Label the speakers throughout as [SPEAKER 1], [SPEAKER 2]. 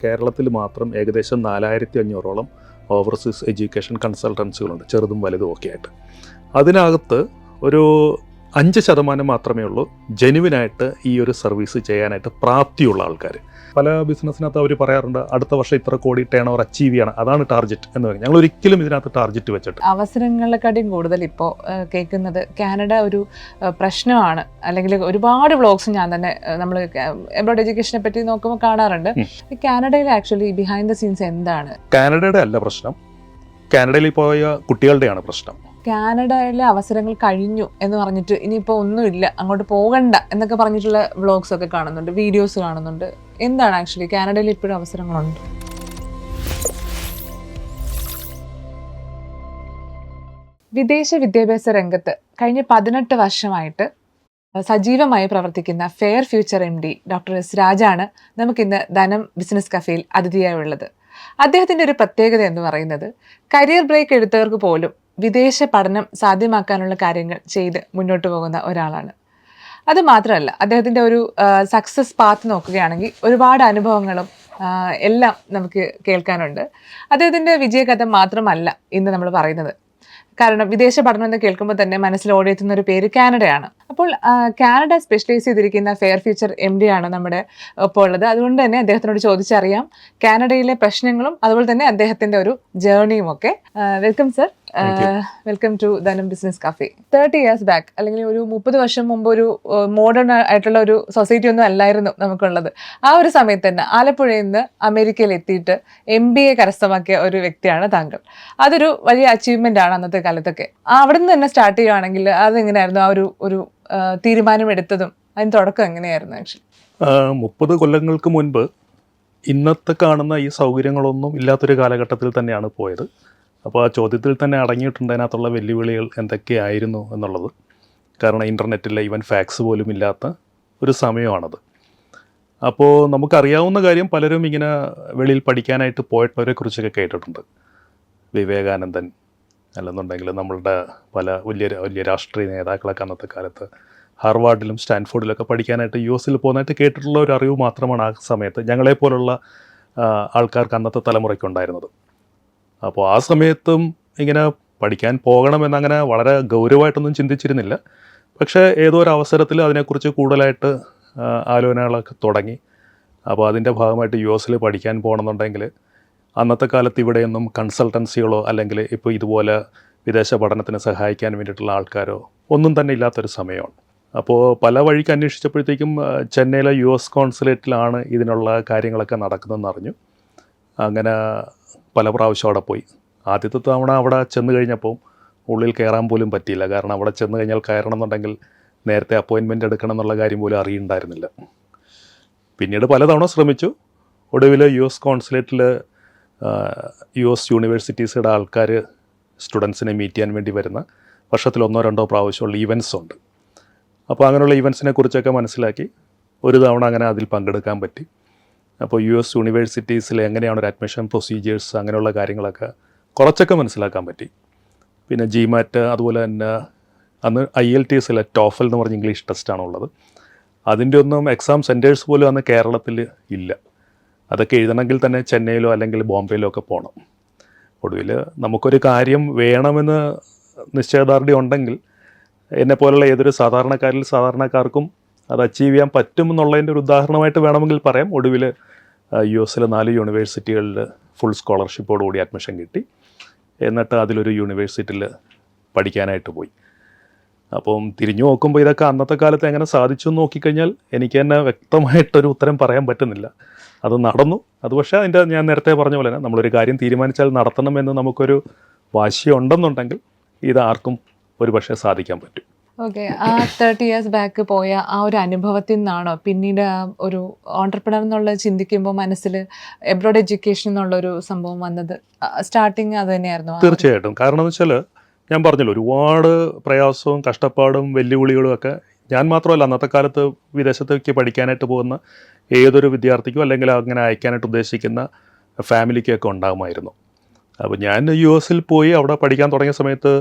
[SPEAKER 1] കേരളത്തിൽ മാത്രം ഏകദേശം 4500ഓളം ഓവർസീസ് എഡ്യൂക്കേഷൻ കൺസൾട്ടൻസികളുണ്ട്, ചെറുതും വലുതും ഒക്കെ ആയിട്ട്. അതിനകത്ത് ഒരു 5% മാത്രമേ ഉള്ളൂ ജെനുവിനായിട്ട് ഈ ഒരു സർവീസ് ചെയ്യാനായിട്ട് പ്രാപ്തിയുള്ള ആൾക്കാർ. പല ബിസിനസ്സിനകത്ത് അവർ പറയാറുണ്ട് അടുത്ത വർഷം ഇത്ര കോടി ടേൺ ഓവർ അച്ചീവ് ചെയ്യണം, അതാണ് ടാർഗറ്റ് എന്ന് പറയും. ഞങ്ങൾ ഒരിക്കലും ഇതിനകത്ത് ടാർഗറ്റ് വെച്ചിട്ട്
[SPEAKER 2] അവസരങ്ങളെക്കാട്ടിയും കൂടുതൽ ഇപ്പോൾ കേൾക്കുന്നത് കാനഡ ഒരു പ്രശ്നമാണ്, അല്ലെങ്കിൽ ഒരുപാട് വ്ളോഗ്സ് ഞാൻ തന്നെ നമ്മൾ എബ്രോഡ് എഡ്യൂക്കേഷനെ പറ്റി നോക്കുമ്പോൾ കാണാറുണ്ട്. കാനഡയിൽ ആക്ച്വലി ബിഹൈൻഡ് ദ സീൻസ് എന്താണ്?
[SPEAKER 1] കാനഡയുടെ അല്ല പ്രശ്നം, കാനഡയിൽ പോയ കുട്ടികളുടെയാണ് പ്രശ്നം.
[SPEAKER 2] കാനഡയിലെ അവസരങ്ങൾ കഴിഞ്ഞു എന്ന് പറഞ്ഞിട്ട് ഇനിയിപ്പോൾ ഒന്നുമില്ല, അങ്ങോട്ട് പോകണ്ട എന്നൊക്കെ പറഞ്ഞിട്ടുള്ള വ്ളോഗ്സ് ഒക്കെ കാണുന്നുണ്ട്, വീഡിയോസ് കാണുന്നുണ്ട്. എന്താണ് ആക്ച്വലി കാനഡയിൽ ഇപ്പോഴും അവസരങ്ങളുണ്ട്? വിദേശ വിദ്യാഭ്യാസ രംഗത്ത് കഴിഞ്ഞ 18 വർഷമായിട്ട് സജീവമായി പ്രവർത്തിക്കുന്ന fair future MD doctor S രാജാണ് നമുക്കിന്ന് ധനം ബിസിനസ് കഫേയിൽ അതിഥിയായുള്ളത്. അദ്ദേഹത്തിൻ്റെ ഒരു പ്രത്യേകത എന്ന് പറയുന്നത് കരിയർ ബ്രേക്ക് എടുത്തവർക്ക് പോലും വിദേശ പഠനം സാധ്യമാക്കാനുള്ള കാര്യങ്ങൾ ചെയ്ത് മുന്നോട്ട് പോകുന്ന ഒരാളാണ്. അത് മാത്രമല്ല, അദ്ദേഹത്തിൻ്റെ ഒരു സക്സസ് പാത്ത് നോക്കുകയാണെങ്കിൽ ഒരുപാട് അനുഭവങ്ങളും എല്ലാം നമുക്ക് കേൾക്കാനുണ്ട്. അദ്ദേഹത്തിൻ്റെ വിജയകഥ മാത്രമല്ല ഇന്ന് നമ്മൾ പറയുന്നത്. കാരണം വിദേശ പഠനം എന്ന് കേൾക്കുമ്പോൾ തന്നെ മനസ്സിൽ ഓടിയെത്തുന്ന ഒരു പേര് കാനഡയാണ്. അപ്പോൾ കാനഡ സ്പെഷ്യലൈസ് ചെയ്തിരിക്കുന്ന ഫെയർ ഫ്യൂച്ചർ MD ആണ് നമ്മുടെ ഒപ്പം ഉള്ളത്. അതുകൊണ്ട് തന്നെ അദ്ദേഹത്തിനോട് ചോദിച്ചറിയാം കാനഡയിലെ പ്രശ്നങ്ങളും അതുപോലെ തന്നെ അദ്ദേഹത്തിൻ്റെ ഒരു ജേർണിയും ഒക്കെ. വെൽക്കം സർ, വെൽക്കം ടു ധനം ബിസിനസ് കഫേ. 30 years ബാക്ക്, അല്ലെങ്കിൽ ഒരു 30 വർഷം മുമ്പ് ഒരു മോഡേൺ ആയിട്ടുള്ള ഒരു സൊസൈറ്റി ഒന്നും അല്ലായിരുന്നു നമുക്കുള്ളത്. ആ ഒരു സമയത്ത് തന്നെ ആലപ്പുഴയിൽ നിന്ന് അമേരിക്കയിൽ എത്തിയിട്ട് MBA കരസ്ഥമാക്കിയ ഒരു വ്യക്തിയാണ് താങ്കൾ. അതൊരു വലിയ അച്ചീവ്മെന്റ് ആണ് അന്നത്തെ കാലത്തൊക്കെ. അവിടെ നിന്ന് തന്നെ സ്റ്റാർട്ട് ചെയ്യുകയാണെങ്കിൽ അതെങ്ങനെയായിരുന്നു ആ ഒരു തീരുമാനം എടുത്തതും അതിന് തുടക്കം എങ്ങനെയായിരുന്നു? ആക്ച്വലി
[SPEAKER 1] 30 കൊല്ലങ്ങൾക്ക് മുൻപ് ഇന്നത്തെ കാണുന്ന ഈ സൗകര്യങ്ങളൊന്നും ഇല്ലാത്തൊരു കാലഘട്ടത്തിൽ തന്നെയാണ് പോയത്. അപ്പോൾ ആ ചോദ്യത്തിൽ തന്നെ അടങ്ങിയിട്ടുണ്ട് അതിനകത്തുള്ള വെല്ലുവിളികൾ എന്തൊക്കെയായിരുന്നു എന്നുള്ളത്. കാരണം ഇൻ്റർനെറ്റിലെ ഈവൻ ഫാക്സ് പോലും ഇല്ലാത്ത ഒരു സമയമാണത്. അപ്പോൾ നമുക്കറിയാവുന്ന കാര്യം, പലരും ഇങ്ങനെ വെളിയിൽ പഠിക്കാനായിട്ട് പോയിട്ടുള്ളവരെ കുറിച്ചൊക്കെ കേട്ടിട്ടുണ്ട്. വിവേകാനന്ദൻ അല്ലെന്നുണ്ടെങ്കിൽ നമ്മളുടെ പല വലിയ രാഷ്ട്രീയ നേതാക്കളൊക്കെ അന്നത്തെ കാലത്ത് ഹാർവാർഡിലും സ്റ്റാൻഫോർഡിലൊക്കെ പഠിക്കാനായിട്ട് US പോകുന്നതായിട്ട് കേട്ടിട്ടുള്ള ഒരു അറിവ് മാത്രമാണ് ആ സമയത്ത് ഞങ്ങളെപ്പോലുള്ള ആൾക്കാർക്ക് അന്നത്തെ തലമുറയ്ക്കുണ്ടായിരുന്നത്. അപ്പോൾ ആ സമയത്തും ഇങ്ങനെ പഠിക്കാൻ പോകണമെന്നങ്ങനെ വളരെ ഗൗരവമായിട്ടൊന്നും ചിന്തിച്ചിരുന്നില്ല. പക്ഷേ ഏതോ ഒരു അവസരത്തിൽ അതിനെക്കുറിച്ച് കൂടുതലായിട്ട് ആലോചനകളൊക്കെ തുടങ്ങി. അപ്പോൾ അതിൻ്റെ ഭാഗമായിട്ട് US പഠിക്കാൻ പോകണമെന്നുണ്ടെങ്കിൽ അന്നത്തെ കാലത്ത് ഇവിടെയൊന്നും കൺസൾട്ടൻസികളോ അല്ലെങ്കിൽ ഇപ്പോൾ ഇതുപോലെ വിദേശ പഠനത്തിന് സഹായിക്കാൻ വേണ്ടിയിട്ടുള്ള ആൾക്കാരോ ഒന്നും തന്നെ ഇല്ലാത്തൊരു സമയമാണ്. അപ്പോൾ പല വഴിക്ക് അന്വേഷിച്ചപ്പോഴത്തേക്കും ചെന്നൈയിലെ US കോൺസുലേറ്റിലാണ് ഇതിനുള്ള കാര്യങ്ങളൊക്കെ നടക്കുന്നതെന്ന് അറിഞ്ഞു. അങ്ങനെ പല പ്രാവശ്യം അവിടെ പോയി. ആദ്യത്തെ തവണ അവിടെ ചെന്ന് കഴിഞ്ഞപ്പോൾ ഉള്ളിൽ കയറാൻ പോലും പറ്റിയില്ല. കാരണം അവിടെ ചെന്ന് കഴിഞ്ഞാൽ കയറണം എന്നുണ്ടെങ്കിൽ നേരത്തെ അപ്പോയിൻമെൻ്റ് എടുക്കണം എന്നുള്ള കാര്യം പോലും അറിയുന്നുണ്ടായിരുന്നില്ല. പിന്നീട് പലതവണ ശ്രമിച്ചു. ഒടുവിൽ US കോൺസുലേറ്റിൽ US യൂണിവേഴ്സിറ്റീസുടെ ആൾക്കാർ സ്റ്റുഡൻസിനെ മീറ്റ് ചെയ്യാൻ വേണ്ടി വരുന്ന വർഷത്തിൽ 1-2 പ്രാവശ്യമുള്ള ഈവൻസ് ഉണ്ട്. അപ്പോൾ അങ്ങനെയുള്ള ഈവൻസിനെ കുറിച്ചൊക്കെ മനസ്സിലാക്കി ഒരു തവണ അങ്ങനെ അതിൽ പങ്കെടുക്കാൻ പറ്റി. അപ്പോൾ US യൂണിവേഴ്സിറ്റീസിൽ എങ്ങനെയാണ് ഒരു അഡ്മിഷൻ പ്രൊസീജിയേഴ്സ് അങ്ങനെയുള്ള കാര്യങ്ങളൊക്കെ കുറച്ചൊക്കെ മനസ്സിലാക്കാൻ പറ്റി. പിന്നെ GMAT, അതുപോലെ തന്നെ അന്ന് IELTS TOEFL എന്ന് പറഞ്ഞ ഇംഗ്ലീഷ് ടെസ്റ്റാണുള്ളത്. അതിൻ്റെ ഒന്നും എക്സാം സെൻറ്റേഴ്സ് പോലും അന്ന് കേരളത്തിൽ ഇല്ല. അതൊക്കെ എഴുതണമെങ്കിൽ തന്നെ ചെന്നൈയിലോ അല്ലെങ്കിൽ ബോംബെയിലോ ഒക്കെ പോകണം. ഒടുവിൽ നമുക്കൊരു കാര്യം വേണമെന്ന് നിശ്ചയദാർഢ്യം ഉണ്ടെങ്കിൽ എന്നെപ്പോലുള്ള ഏതൊരു സാധാരണക്കാർക്കും അത് അച്ചീവ് ചെയ്യാൻ പറ്റുമെന്നുള്ളതിൻ്റെ ഒരു ഉദാഹരണമായിട്ട് വേണമെങ്കിൽ പറയാം. ഒടുവിൽ US 4 യൂണിവേഴ്സിറ്റികളിൽ ഫുൾ സ്കോളർഷിപ്പോടുകൂടി അഡ്മിഷൻ കിട്ടി. എന്നിട്ട് അതിലൊരു യൂണിവേഴ്സിറ്റിയിൽ പഠിക്കാനായിട്ട് പോയി. അപ്പം തിരിഞ്ഞു നോക്കുമ്പോൾ ഇതൊക്കെ അന്നത്തെ കാലത്ത് എങ്ങനെ സാധിച്ചു എന്ന് നോക്കിക്കഴിഞ്ഞാൽ എനിക്ക് തന്നെ വ്യക്തമായിട്ടൊരു ഉത്തരം പറയാൻ പറ്റുന്നില്ല. അത് നടന്നു. അത് പക്ഷേ അതിൻ്റെ ഞാൻ നേരത്തെ പറഞ്ഞ പോലെ തന്നെ നമ്മളൊരു കാര്യം തീരുമാനിച്ചാൽ നടത്തണമെന്ന് നമുക്കൊരു വാശിയുണ്ടെന്നുണ്ടെങ്കിൽ ഇത് ആർക്കും ഒരു പക്ഷേ സാധിക്കാൻ പറ്റും.
[SPEAKER 2] ഓക്കെ, ആ 30 years ബാക്ക് പോയ ആ ഒരു അനുഭവത്തിൽ നിന്നാണോ പിന്നീട് ഒരു ഓൺട്രപ്രണർ എന്നുള്ളത് ചിന്തിക്കുമ്പോൾ മനസ്സിൽ എബ്രോഡ് എഡ്യൂക്കേഷൻ എന്നുള്ളൊരു സംഭവം വന്നത്? സ്റ്റാർട്ടിങ് അത് തന്നെയായിരുന്നു?
[SPEAKER 1] തീർച്ചയായിട്ടും. കാരണം എന്ന് വെച്ചാൽ ഞാൻ പറഞ്ഞല്ലോ, ഒരുപാട് പ്രയാസവും കഷ്ടപ്പാടും വെല്ലുവിളികളും ഒക്കെ ഞാൻ മാത്രമല്ല അന്നത്തെ കാലത്ത് വിദേശത്തേക്ക് പഠിക്കാനായിട്ട് പോകുന്ന ഏതൊരു വിദ്യാർത്ഥിക്കും അല്ലെങ്കിൽ അങ്ങനെ അയക്കാനായിട്ട് ഉദ്ദേശിക്കുന്ന ഫാമിലിക്കൊക്കെ ഉണ്ടാകുമായിരുന്നു. അപ്പോൾ ഞാൻ US പോയി അവിടെ പഠിക്കാൻ തുടങ്ങിയ സമയത്ത്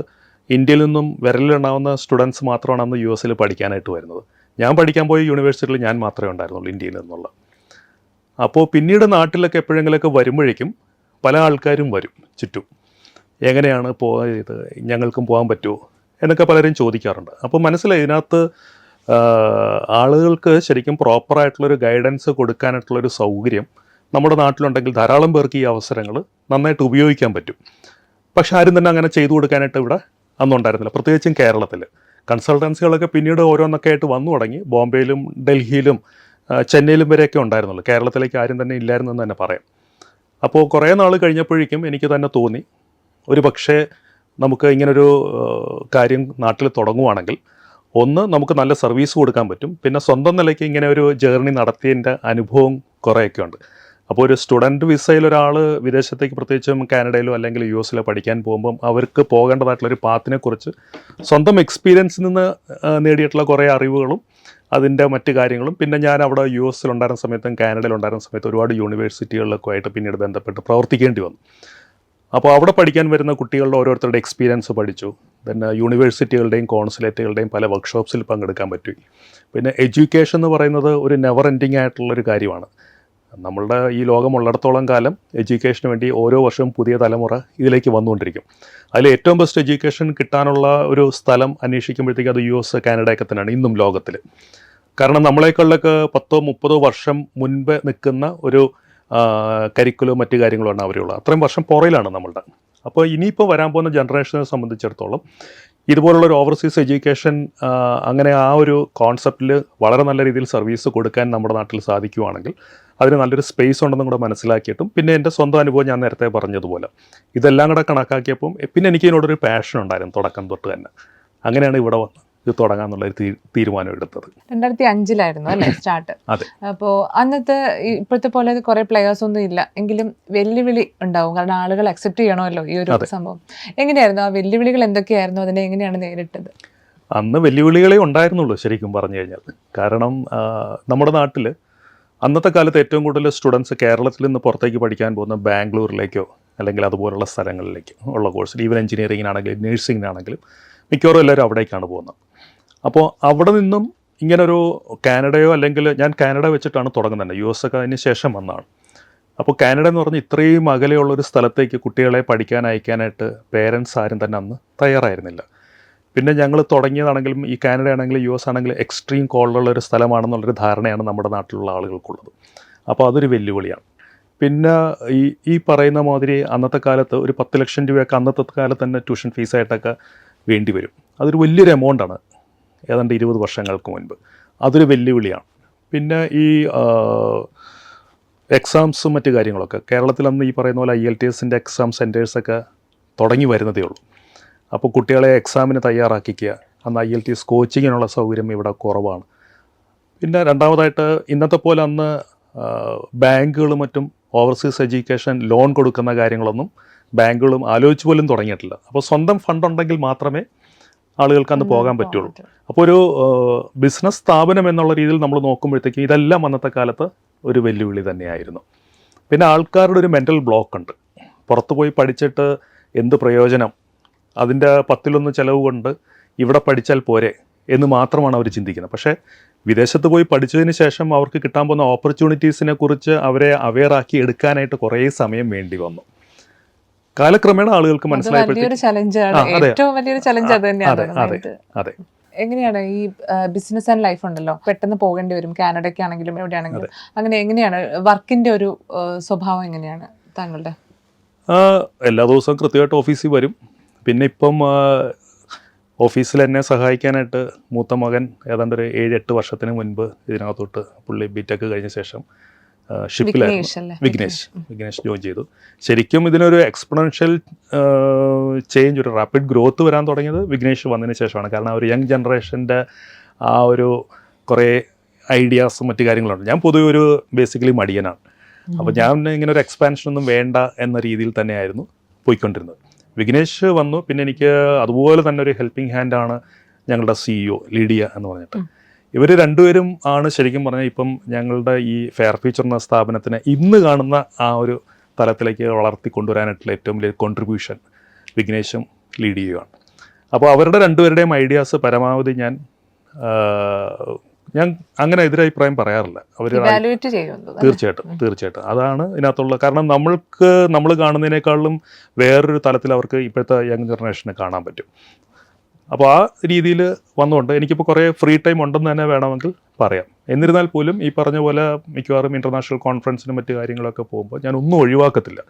[SPEAKER 1] ഇന്ത്യയിൽ നിന്നും വിരലിലുണ്ടാവുന്ന സ്റ്റുഡൻസ് മാത്രമാണ് അന്ന് US പഠിക്കാനായിട്ട് വരുന്നത്. ഞാൻ പഠിക്കാൻ പോയ യൂണിവേഴ്സിറ്റിയിൽ ഞാൻ മാത്രമേ ഉണ്ടായിരുന്നുള്ളൂ ഇന്ത്യയിൽ നിന്നുള്ള. അപ്പോൾ പിന്നീട് നാട്ടിലൊക്കെ എപ്പോഴെങ്കിലുമൊക്കെ വരുമ്പോഴേക്കും പല ആൾക്കാരും വരും ചുറ്റും, എങ്ങനെയാണ് പോയത്, ഞങ്ങൾക്കും പോകാൻ പറ്റുമോ എന്നൊക്കെ പലരും ചോദിക്കാറുണ്ട്. അപ്പോൾ മനസ്സിലായി ഇതിനകത്ത് ആളുകൾക്ക് ശരിക്കും പ്രോപ്പറായിട്ടുള്ളൊരു ഗൈഡൻസ് കൊടുക്കാനായിട്ടുള്ളൊരു സൗകര്യം നമ്മുടെ നാട്ടിലുണ്ടെങ്കിൽ ധാരാളം പേർക്ക് ഈ അവസരങ്ങൾ നന്നായിട്ട് ഉപയോഗിക്കാൻ പറ്റും. പക്ഷെ ആരും തന്നെ അങ്ങനെ ചെയ്തു കൊടുക്കാനായിട്ട് ഇവിടെ അന്നുണ്ടായിരുന്നില്ല, പ്രത്യേകിച്ചും കേരളത്തിൽ. കൺസൾട്ടൻസികളൊക്കെ പിന്നീട് ഓരോന്നൊക്കെ ആയിട്ട് വന്നു തുടങ്ങി. ബോംബെയിലും ഡൽഹിയിലും ചെന്നൈയിലും വരെയൊക്കെ ഉണ്ടായിരുന്നുള്ളൂ, കേരളത്തിലേക്ക് ആരും തന്നെ ഇല്ലായിരുന്നു എന്ന് തന്നെ പറയാം. അപ്പോൾ കുറേ നാൾ കഴിഞ്ഞപ്പോഴേക്കും എനിക്ക് തന്നെ തോന്നി, ഒരു പക്ഷേ നമുക്ക് ഇങ്ങനൊരു കാര്യം നാട്ടിൽ തുടങ്ങുവാണെങ്കിൽ ഒന്ന് നമുക്ക് നല്ല സർവീസ് കൊടുക്കാൻ പറ്റും, പിന്നെ സ്വന്തം നിലയ്ക്ക് ഇങ്ങനെ ഒരു ജേർണി നടത്തിയതിൻ്റെ അനുഭവം കുറേയൊക്കെ ഉണ്ട്. അപ്പോൾ ഒരു സ്റ്റുഡൻറ്റ് വിസയിൽ ഒരാൾ വിദേശത്തേക്ക്, പ്രത്യേകിച്ചും കാനഡയിലോ അല്ലെങ്കിൽ യു എസിലോ പഠിക്കാൻ പോകുമ്പം അവർക്ക് പോകേണ്ടതായിട്ടുള്ളൊരു പാത്തിനെക്കുറിച്ച് സ്വന്തം എക്സ്പീരിയൻസിൽ നിന്ന് നേടിയിട്ടുള്ള കുറേ അറിവുകളും അതിൻ്റെ മറ്റു കാര്യങ്ങളും, പിന്നെ ഞാൻ അവിടെ യു എസിലുണ്ടായിരുന്ന സമയത്തും കാനഡയിലുണ്ടായിരുന്ന സമയത്ത് ഒരുപാട് യൂണിവേഴ്സിറ്റികളിലൊക്കെ ആയിട്ട് പിന്നീട് ബന്ധപ്പെട്ട് പ്രവർത്തിക്കേണ്ടി വന്നു. അപ്പോൾ അവിടെ പഠിക്കാൻ വരുന്ന കുട്ടികളുടെ ഓരോരുത്തരുടെ എക്സ്പീരിയൻസ് പഠിച്ചു. പിന്നെ യൂണിവേഴ്സിറ്റികളുടെയും കോൺസുലേറ്റുകളുടെയും പല വർക്ക്ഷോപ്സിൽ പങ്കെടുക്കാൻ പറ്റി. പിന്നെ എഡ്യൂക്കേഷൻ എന്ന് പറയുന്നത് ഒരു നെവർ എൻഡിങ് ആയിട്ടുള്ളൊരു കാര്യമാണ്. നമ്മളുടെ ഈ ലോകമുള്ളിടത്തോളം കാലം എഡ്യൂക്കേഷന് വേണ്ടി ഓരോ വർഷവും പുതിയ തലമുറ ഇതിലേക്ക് വന്നുകൊണ്ടിരിക്കും. അതിൽ ഏറ്റവും ബെസ്റ്റ് എഡ്യൂക്കേഷൻ കിട്ടാനുള്ള ഒരു സ്ഥലം അന്വേഷിക്കുമ്പോഴത്തേക്ക് അത് യു എസ്, കാനഡയൊക്കെ തന്നെയാണ് ഇന്നും ലോകത്തിൽ. കാരണം നമ്മളെക്കാളിലൊക്കെ 10-30 വർഷം മുൻപ് നിൽക്കുന്ന ഒരു കരിക്കുലോ മറ്റു കാര്യങ്ങളുമാണ് അവരുള്ളത്. അത്രയും വർഷം പുറയിലാണ് നമ്മളുടെ. അപ്പോൾ ഇനിയിപ്പോൾ വരാൻ പോകുന്ന ജനറേഷനെ സംബന്ധിച്ചിടത്തോളം ഇതുപോലുള്ളൊരു ഓവർസീസ് എഡ്യൂക്കേഷൻ, അങ്ങനെ ആ ഒരു കോൺസെപ്റ്റിൽ വളരെ നല്ല രീതിയിൽ സർവീസ് കൊടുക്കാൻ നമ്മുടെ നാട്ടിൽ സാധിക്കുവാണെങ്കിൽ അതിന് നല്ലൊരു സ്പേസ് ഉണ്ടെന്നും കൂടെ മനസ്സിലാക്കിയിട്ടും, പിന്നെ എൻ്റെ സ്വന്തം അനുഭവം ഞാൻ നേരത്തെ പറഞ്ഞതുപോലെ ഇതെല്ലാം കൂടെ കണക്കാക്കിയപ്പം പിന്നെ എനിക്ക് ഇതിനോടൊരു പാഷൻ ഉണ്ടായിരുന്നു തുടക്കം തൊട്ട് തന്നെ. അങ്ങനെയാണ് ഇവിടെ വന്ന് ഇത് തുടങ്ങാമെന്നുള്ളൊരു തീരുമാനം എടുത്തത്.
[SPEAKER 2] 2005 അല്ലേ സ്റ്റാർട്ട്?
[SPEAKER 1] അതെ.
[SPEAKER 2] അപ്പോൾ അന്നത്തെ ഇപ്പോഴത്തെ പോലെ കുറേ പ്ലെയേഴ്സ് ഒന്നും ഇല്ല എങ്കിലും വെല്ലുവിളി ഉണ്ടാവും, കാരണം ആളുകൾ അക്സെപ്റ്റ് ചെയ്യണമല്ലോ ഈ ഒരു സംഭവം. എങ്ങനെയായിരുന്നു ആ വെല്ലുവിളികൾ, എന്തൊക്കെയായിരുന്നു, അതിനെ എങ്ങനെയാണ് നേരിട്ടത്?
[SPEAKER 1] അന്ന് വെല്ലുവിളികളെ ഉണ്ടായിരുന്നുള്ളൂ ശരിക്കും പറഞ്ഞു കഴിഞ്ഞാൽ. കാരണം നമ്മുടെ നാട്ടിൽ അന്നത്തെ കാലത്ത് ഏറ്റവും കൂടുതൽ സ്റ്റുഡൻസ് കേരളത്തിൽ നിന്ന് പുറത്തേക്ക് പഠിക്കാൻ പോകുന്ന ബാംഗ്ലൂരിലേക്കോ അല്ലെങ്കിൽ അതുപോലുള്ള സ്ഥലങ്ങളിലേക്കോ ഉള്ള കോഴ്സിൽ, ഈവൻ എഞ്ചിനീയറിങ്ങിനാണെങ്കിലും നേഴ്സിങ്ങിനാണെങ്കിലും മിക്കവാറും എല്ലാവരും അവിടേക്കാണ് പോകുന്നത്. അപ്പോൾ അവിടെ നിന്നും ഇങ്ങനൊരു കാനഡയോ, അല്ലെങ്കിൽ ഞാൻ കാനഡ വെച്ചിട്ടാണ് തുടങ്ങുന്നത്, യു എസ് ഒക്കെ അതിന് ശേഷം വന്നതാണ്. അപ്പോൾ കാനഡ എന്ന് പറഞ്ഞാൽ ഇത്രയും അകലെയുള്ളൊരു സ്ഥലത്തേക്ക് കുട്ടികളെ പഠിക്കാൻ അയക്കാനായിട്ട് പേരൻസ് ആരും തന്നെ അന്ന് തയ്യാറായിരുന്നില്ല. പിന്നെ ഞങ്ങൾ തുടങ്ങിയതാണെങ്കിലും ഈ കാനഡ ആണെങ്കിലും യു എസ് ആണെങ്കിലും എക്സ്ട്രീം കോൾഡുള്ളൊരു സ്ഥലമാണെന്നുള്ളൊരു ധാരണയാണ് നമ്മുടെ നാട്ടിലുള്ള ആളുകൾക്കുള്ളത്. അപ്പോൾ അതൊരു വെല്ലുവിളിയാണ്. പിന്നെ ഈ പറയുന്ന മാതിരി അന്നത്തെ കാലത്ത് ഒരു 10 ലക്ഷം രൂപയൊക്കെ അന്നത്തെ കാലത്ത് തന്നെ ട്യൂഷൻ ഫീസായിട്ടൊക്കെ വേണ്ടി വരും. അതൊരു വലിയൊരു എമൗണ്ടാണ്, ഏതാണ്ട് 20 വർഷങ്ങൾക്ക് മുൻപ്. അതൊരു വെല്ലുവിളിയാണ്. പിന്നെ ഈ എക്സാംസും മറ്റു കാര്യങ്ങളൊക്കെ കേരളത്തിൽ അന്ന് ഈ പറയുന്ന പോലെ IELTSൻ്റെ എക്സാം സെൻറ്റേഴ്സൊക്കെ തുടങ്ങി വരുന്നതേ ഉള്ളൂ. അപ്പോൾ കുട്ടികളെ എക്സാമിന് തയ്യാറാക്കിക്കുക, അന്ന് IELTS കോച്ചിങ്ങിനുള്ള സൗകര്യം ഇവിടെ കുറവാണ്. പിന്നെ രണ്ടാമതായിട്ട് ഇന്നത്തെ പോലെ അന്ന് ബാങ്കുകളും മറ്റും ഓവർസീസ് എഡ്യൂക്കേഷൻ ലോൺ കൊടുക്കുന്ന കാര്യങ്ങളൊന്നും ബാങ്കുകളും ആലോചിച്ച് പോലും തുടങ്ങിയിട്ടില്ല. അപ്പോൾ സ്വന്തം ഫണ്ട് ഉണ്ടെങ്കിൽ മാത്രമേ ആളുകൾക്ക് അന്ന് പോകാൻ പറ്റുള്ളൂ. അപ്പോൾ ഒരു ബിസിനസ് സ്ഥാപനം എന്നുള്ള രീതിയിൽ നമ്മൾ നോക്കുമ്പോഴത്തേക്കും ഇതെല്ലാം അന്നത്തെ കാലത്ത് ഒരു വെല്ലുവിളി തന്നെയായിരുന്നു. പിന്നെ ആൾക്കാരുടെ ഒരു മെൻ്റൽ ബ്ലോക്ക് ഉണ്ട്, പുറത്ത് പോയി പഠിച്ചിട്ട് എന്ത് പ്രയോജനം, അതിൻ്റെ 10-1 ചിലവ് കൊണ്ട് ഇവിടെ പഠിച്ചാൽ പോരെ എന്ന് മാത്രമാണ് അവർ ചിന്തിക്കുന്നത്. പക്ഷേ വിദേശത്ത് പോയി പഠിച്ചതിന് ശേഷം അവർക്ക് കിട്ടാൻ പോകുന്ന ഓപ്പർച്യൂണിറ്റീസിനെ കുറിച്ച് അവരെ അവെയറാക്കി എടുക്കാനായിട്ട് കുറേ സമയം വേണ്ടി വന്നു. കാലക്രമേണ ആളുകൾക്ക്
[SPEAKER 2] അതെ. എങ്ങനെയാണ് ഈ ബിസിനസ് ആൻഡ് ലൈഫ് ഉണ്ടല്ലോ, പെട്ടെന്ന് പോകേണ്ടി വരും കാനഡയ്ക്കാണെങ്കിലും എവിടെയാണെങ്കിലും, അങ്ങനെ എങ്ങനെയാണ് വർക്കിന്റെ ഒരു സ്വഭാവം എങ്ങനെയാണ് താങ്കളുടെ?
[SPEAKER 1] എല്ലാ ദിവസവും കൃത്യമായിട്ട് ഓഫീസിൽ വരും. പിന്നെ ഇപ്പം ഓഫീസിൽ എന്നെ സഹായിക്കാനായിട്ട് മൂത്ത മകൻ ഏതാണ്ട് ഒരു 7-8 വർഷത്തിന് മുൻപ് ഇതിനകത്തോട്ട് പുള്ളി ബിടെക് കഴിഞ്ഞ ശേഷം ഷിപ്പിലായിരുന്നു, വിഘ്നേഷ് ജോയിൻ ചെയ്തു. ശരിക്കും ഇതിനൊരു എക്സ്പൊണൻഷ്യൽ ചേഞ്ച്, ഒരു റാപ്പിഡ് ഗ്രോത്ത് വരാൻ തുടങ്ങിയത് വിഘ്നേഷ് വന്നതിന് ശേഷമാണ്. കാരണം ഒരു യങ് ജനറേഷൻ്റെ ആ ഒരു കുറേ ഐഡിയാസും മറ്റു കാര്യങ്ങളുണ്ട്. ഞാൻ പൊതുവെ ഒരു ബേസിക്കലി മടിയനാണ്. അപ്പോൾ ഞാൻ ഇങ്ങനെ ഒരു എക്സ്പാൻഷനൊന്നും വേണ്ട എന്ന രീതിയിൽ തന്നെയായിരുന്നു പോയിക്കൊണ്ടിരുന്നത്. വിഘ്നേഷ് വന്നു. പിന്നെ എനിക്ക് അതുപോലെ തന്നെ ഒരു ഹെൽപ്പിംഗ് ഹാൻഡാണ് ഞങ്ങളുടെ CEO ലീഡിയ എന്ന് പറഞ്ഞിട്ട്. ഇവർ രണ്ടുപേരും ആണ് ശരിക്കും പറഞ്ഞാൽ ഇപ്പം ഞങ്ങളുടെ ഈ ഫെയർ ഫ്യൂച്ചർ എന്ന സ്ഥാപനത്തിനെ ഇന്ന് കാണുന്ന ആ ഒരു തലത്തിലേക്ക് വളർത്തിക്കൊണ്ടുവരാനായിട്ടുള്ള ഏറ്റവും വലിയ കോൺട്രിബ്യൂഷൻ വിഘ്നേഷും ലീഡിയയുമാണ്. അപ്പോൾ അവരുടെ രണ്ടുപേരുടെയും ഐഡിയാസ് പരമാവധി ഞാൻ ഞാൻ അങ്ങനെ എതിരഭിപ്രായം പറയാറില്ല. അവർ
[SPEAKER 2] ഇവാലുവേറ്റ് ചെയ്യുമെന്ന്
[SPEAKER 1] തീർച്ചയായിട്ടും അതാണ് ഇതിനകത്തുള്ള കാരണം. നമ്മൾ കാണുന്നതിനേക്കാളും വേറൊരു തലത്തിൽ അവർക്ക് ഇപ്പോഴത്തെ യങ് ജനറേഷനെ കാണാൻ പറ്റും. അപ്പോൾ ആ രീതിയിൽ വന്നുകൊണ്ട് എനിക്കിപ്പോൾ കുറേ ഫ്രീ ടൈം ഉണ്ടെന്ന് തന്നെ വേണമെങ്കിൽ പറയാം. എന്നിരുന്നാൽ പോലും ഈ പറഞ്ഞ പോലെ മിക്കവാറും ഇൻ്റർനാഷണൽ കോൺഫറൻസിനും മറ്റു കാര്യങ്ങളൊക്കെ പോകുമ്പോൾ ഞാൻ ഒന്നും ഒഴിവാക്കത്തില്ല.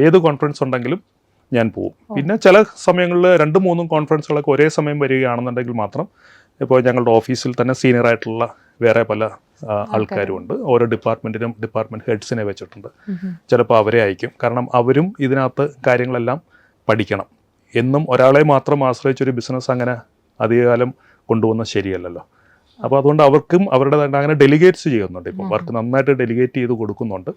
[SPEAKER 1] ഏത് കോൺഫറൻസ് ഉണ്ടെങ്കിലും ഞാൻ പോവും. പിന്നെ ചില സമയങ്ങളിൽ 2-3 കോൺഫറൻസുകളൊക്കെ ഒരേ സമയം വരികയാണെന്നുണ്ടെങ്കിൽ മാത്രം, ഇപ്പോൾ ഞങ്ങളുടെ ഓഫീസിൽ തന്നെ സീനിയർ ആയിട്ടുള്ള വേറെ പല ആൾക്കാരുമുണ്ട്. ഓരോ ഡിപ്പാർട്ട്മെൻറ്റിനും ഡിപ്പാർട്ട്മെൻറ്റ് ഹെഡ്സിനെ വെച്ചിട്ടുണ്ട്. ചിലപ്പോൾ അവരെ അയക്കും. കാരണം അവരും ഇതിനകത്ത് കാര്യങ്ങളെല്ലാം പഠിക്കണം. എന്നും ഒരാളെ മാത്രം ആശ്രയിച്ചൊരു ബിസിനസ് അങ്ങനെ അധികകാലം കൊണ്ടുപോകുന്നത് ശരിയല്ലല്ലോ. അപ്പോൾ അതുകൊണ്ട് അവർക്കും അവരുടേതായിട്ട് അങ്ങനെ ഡെലിഗേറ്റ്സ് ചെയ്യുന്നുണ്ട്. ഇപ്പോൾ വർക്ക് നന്നായിട്ട് ഡെലിഗേറ്റ് ചെയ്ത് കൊടുക്കുന്നുണ്ട്.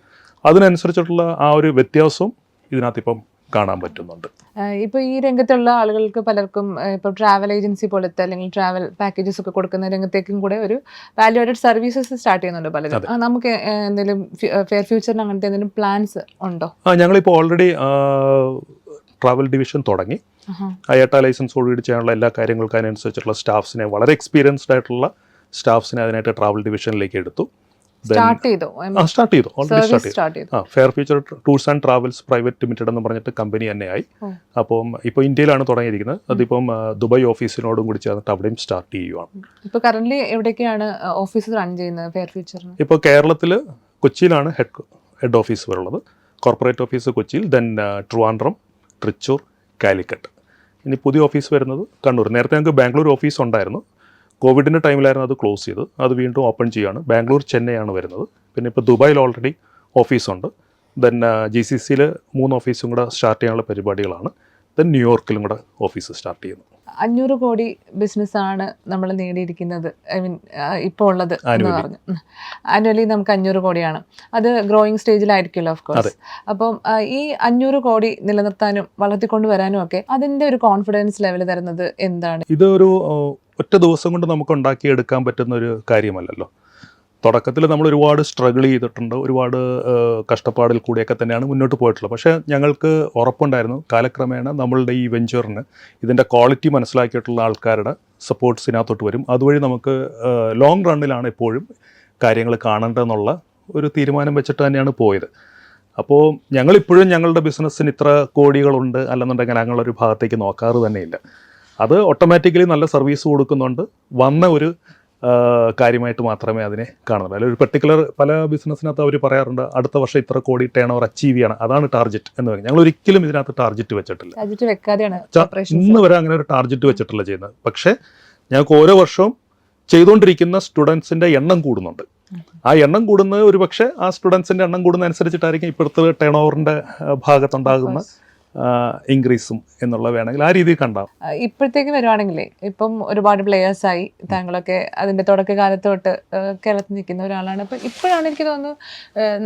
[SPEAKER 1] അതിനനുസരിച്ചിട്ടുള്ള ആ ഒരു വ്യത്യാസവും ഇതിനകത്തിപ്പം കാണാൻ പറ്റുന്നുണ്ട്.
[SPEAKER 2] ഇപ്പോൾ ഈ രംഗത്തുള്ള ആളുകൾക്ക് പലർക്കും ഇപ്പോൾ ട്രാവൽ ഏജൻസി പോലത്തെ അല്ലെങ്കിൽ ട്രാവൽ പാക്കേജസ് ഒക്കെ കൊടുക്കുന്ന രംഗത്തേക്കും കൂടെ ഒരു വാല്യൂ ആഡഡ് സർവീസസ് സ്റ്റാർട്ട് ചെയ്യുന്നുണ്ട് പലരും. നമുക്ക് എന്തെങ്കിലും ഫെയർ ഫ്യൂച്ചറിന് അങ്ങനത്തെ എന്തെങ്കിലും പ്ലാൻസ് ഉണ്ടോ?
[SPEAKER 1] ഞങ്ങളിപ്പോൾ ഓൾറെഡി ട്രാവൽ ഡിവിഷൻ തുടങ്ങി. IATA ലൈസൻസോടുകൂടി ചെയ്യാനുള്ള എല്ലാ കാര്യങ്ങൾക്കും അതിനനുസരിച്ചുള്ള സ്റ്റാഫ്സിനെ, വളരെ എക്സ്പീരിയൻസ്ഡ് ആയിട്ടുള്ള സ്റ്റാഫ്സിനെ അതിനായിട്ട് ട്രാവൽ ഡിവിഷനിലേക്ക് എടുത്തു. സ്റ്റാർട്ട് ചെയ്തു ഓൾറെഡി സ്റ്റാർട്ട് ചെയ്തു. Fair future tours and travels private limited എന്ന് പറഞ്ഞിട്ട് കമ്പനി തന്നെയായി. അപ്പം ഇപ്പോൾ ഇന്ത്യയിലാണ് തുടങ്ങിയിരിക്കുന്നത്. അതിപ്പം ദുബായ് ഓഫീസിനോടും കൂടി ചേർന്നിട്ട് അവിടെയും സ്റ്റാർട്ട് ചെയ്യുവാണ്.
[SPEAKER 2] ഇപ്പോൾ കറന്റ് എവിടേക്കാണ് ഓഫീസ് റൺ ചെയ്യുന്നത് ഫെയർ ഫ്യൂച്ചറിന്?
[SPEAKER 1] ഇപ്പോൾ കേരളത്തിൽ കൊച്ചിയിലാണ് ഹെഡ് ഓഫീസ് വരുന്നത്. കോർപ്പറേറ്റ് ഓഫീസ് കൊച്ചിയിൽ, ദെൻ ട്രിവാൻഡ്രം, തൃശ്ശൂർ, കാലിക്കറ്റ്. ഇനി പുതിയ ഓഫീസ് വരുന്നത് കണ്ണൂർ. നേരത്തെ ഞങ്ങൾക്ക് ബാംഗ്ലൂർ ഓഫീസ് ഉണ്ടായിരുന്നു. കോവിഡിൻ്റെ ടൈമിലായിരുന്നു അത് ക്ലോസ് ചെയ്ത്. അത് വീണ്ടും ഓപ്പൺ ചെയ്യുകയാണ്. ബാംഗ്ലൂർ, ചെന്നൈയാണ് വരുന്നത്. പിന്നെ ഇപ്പോൾ ദുബായിൽ ഓൾറെഡി ഓഫീസുണ്ട്. ദെൻ GCCയിൽ 3 ഓഫീസും കൂടെ സ്റ്റാർട്ട് ചെയ്യാനുള്ള പരിപാടികളാണ്. ദെൻ ന്യൂയോർക്കിലും കൂടെ ഓഫീസ് സ്റ്റാർട്ട് ചെയ്യുന്നു.
[SPEAKER 2] 500 കോടി ബിസിനസ്സാണ് നമ്മൾ നേടിയിരിക്കുന്നത്, ഐ മീൻ ഇപ്പോൾ ഉള്ളത് എന്ന് പറഞ്ഞു. ആനുവലി നമുക്ക് 500 കോടിയാണ്. അത് ഗ്രോയിങ് സ്റ്റേജിലായിരിക്കുമല്ലോ ഓഫ് കോഴ്സ്. അപ്പം ഈ 500 കോടി നിലനിർത്താനും വളർത്തിക്കൊണ്ട് വരാനും ഒക്കെ അതിൻ്റെ ഒരു കോൺഫിഡൻസ് ലെവൽ തരുന്നത് എന്താണ്?
[SPEAKER 1] ഇതൊരു ഒറ്റ ദിവസം കൊണ്ട് നമുക്ക് ഉണ്ടാക്കിയെടുക്കാൻ പറ്റുന്ന ഒരു കാര്യമല്ലല്ലോ. തുടക്കത്തിൽ നമ്മൾ ഒരുപാട് സ്ട്രഗിൾ ചെയ്തിട്ടുണ്ട്. ഒരുപാട് കഷ്ടപ്പാടിൽ കൂടിയൊക്കെ തന്നെയാണ് മുന്നോട്ട് പോയിട്ടുള്ളത്. പക്ഷേ ഞങ്ങൾക്ക് ഉറപ്പുണ്ടായിരുന്നു കാലക്രമേണ നമ്മളുടെ ഈ വെഞ്ചറിന് ഇതിൻ്റെ ക്വാളിറ്റി മനസ്സിലാക്കിയിട്ടുള്ള ആൾക്കാരുടെ സപ്പോർട്ട്സിനകത്തോട്ട് വരും. അതുവഴി നമുക്ക് ലോങ് റണ്ണിലാണ് എപ്പോഴും കാര്യങ്ങൾ കാണേണ്ടതെന്നുള്ള ഒരു തീരുമാനം വെച്ചിട്ട് തന്നെയാണ് പോയത്. അപ്പോൾ ഞങ്ങളിപ്പോഴും ഞങ്ങളുടെ ബിസിനസ്സിന് ഇത്ര കോടികളുണ്ട് അല്ലെന്നുണ്ടെങ്കിൽ അങ്ങനെയുള്ളൊരു ഭാഗത്തേക്ക് നോക്കാറ് തന്നെയില്ല. അത് ഓട്ടോമാറ്റിക്കലി നല്ല സർവീസ് കൊടുക്കുന്നുണ്ട് വന്ന ഒരു കാര്യമായിട്ട് മാത്രമേ അതിനെ കാണുന്നുള്ളൂ. അല്ലെങ്കിൽ ഒരു പെർട്ടിക്കുലർ പല ബിസിനസ്സിനകത്ത് അവർ പറയാറുണ്ട് അടുത്ത വർഷം ഇത്ര കോടി ടേൺ ഓവർ അച്ചീവ് ചെയ്യണം, അതാണ് ടാർഗറ്റ് എന്ന് പറയും. ഞങ്ങൾ ഒരിക്കലും ഇതിനകത്ത് ടാർഗറ്റ് വെച്ചിട്ടില്ല. ഇന്ന് വരെ അങ്ങനെ ഒരു ടാർഗറ്റ് വെച്ചിട്ടില്ല ചെയ്യുന്നത്. പക്ഷേ ഞങ്ങൾക്ക് ഓരോ വർഷവും ചെയ്തുകൊണ്ടിരിക്കുന്ന സ്റ്റുഡൻസിൻ്റെ എണ്ണം കൂടുന്നുണ്ട്. ആ എണ്ണം കൂടുന്നത് ഒരു പക്ഷേ ആ സ്റ്റുഡൻസിൻ്റെ എണ്ണം കൂടുന്നതനുസരിച്ചിട്ടായിരിക്കും ഇപ്പോഴത്തെ ടേൺ ഓവറിൻ്റെ ഭാഗത്തുണ്ടാകുന്ന ഇൻക്രീസും എന്നുള്ള വേണമെങ്കിൽ ആ രീതിയിൽ കണ്ടാം.
[SPEAKER 2] ഇപ്പോഴത്തേക്ക് വരുവാണെങ്കിലേ ഇപ്പം ഒരുപാട് പ്ലെയേഴ്സായി, താങ്കളൊക്കെ അതിൻ്റെ തുടക്കകാലത്ത് തൊട്ട് കേരളത്തിൽ നിൽക്കുന്ന ഒരാളാണ്. അപ്പം ഇപ്പോഴാണ് എനിക്ക് തോന്നുന്നു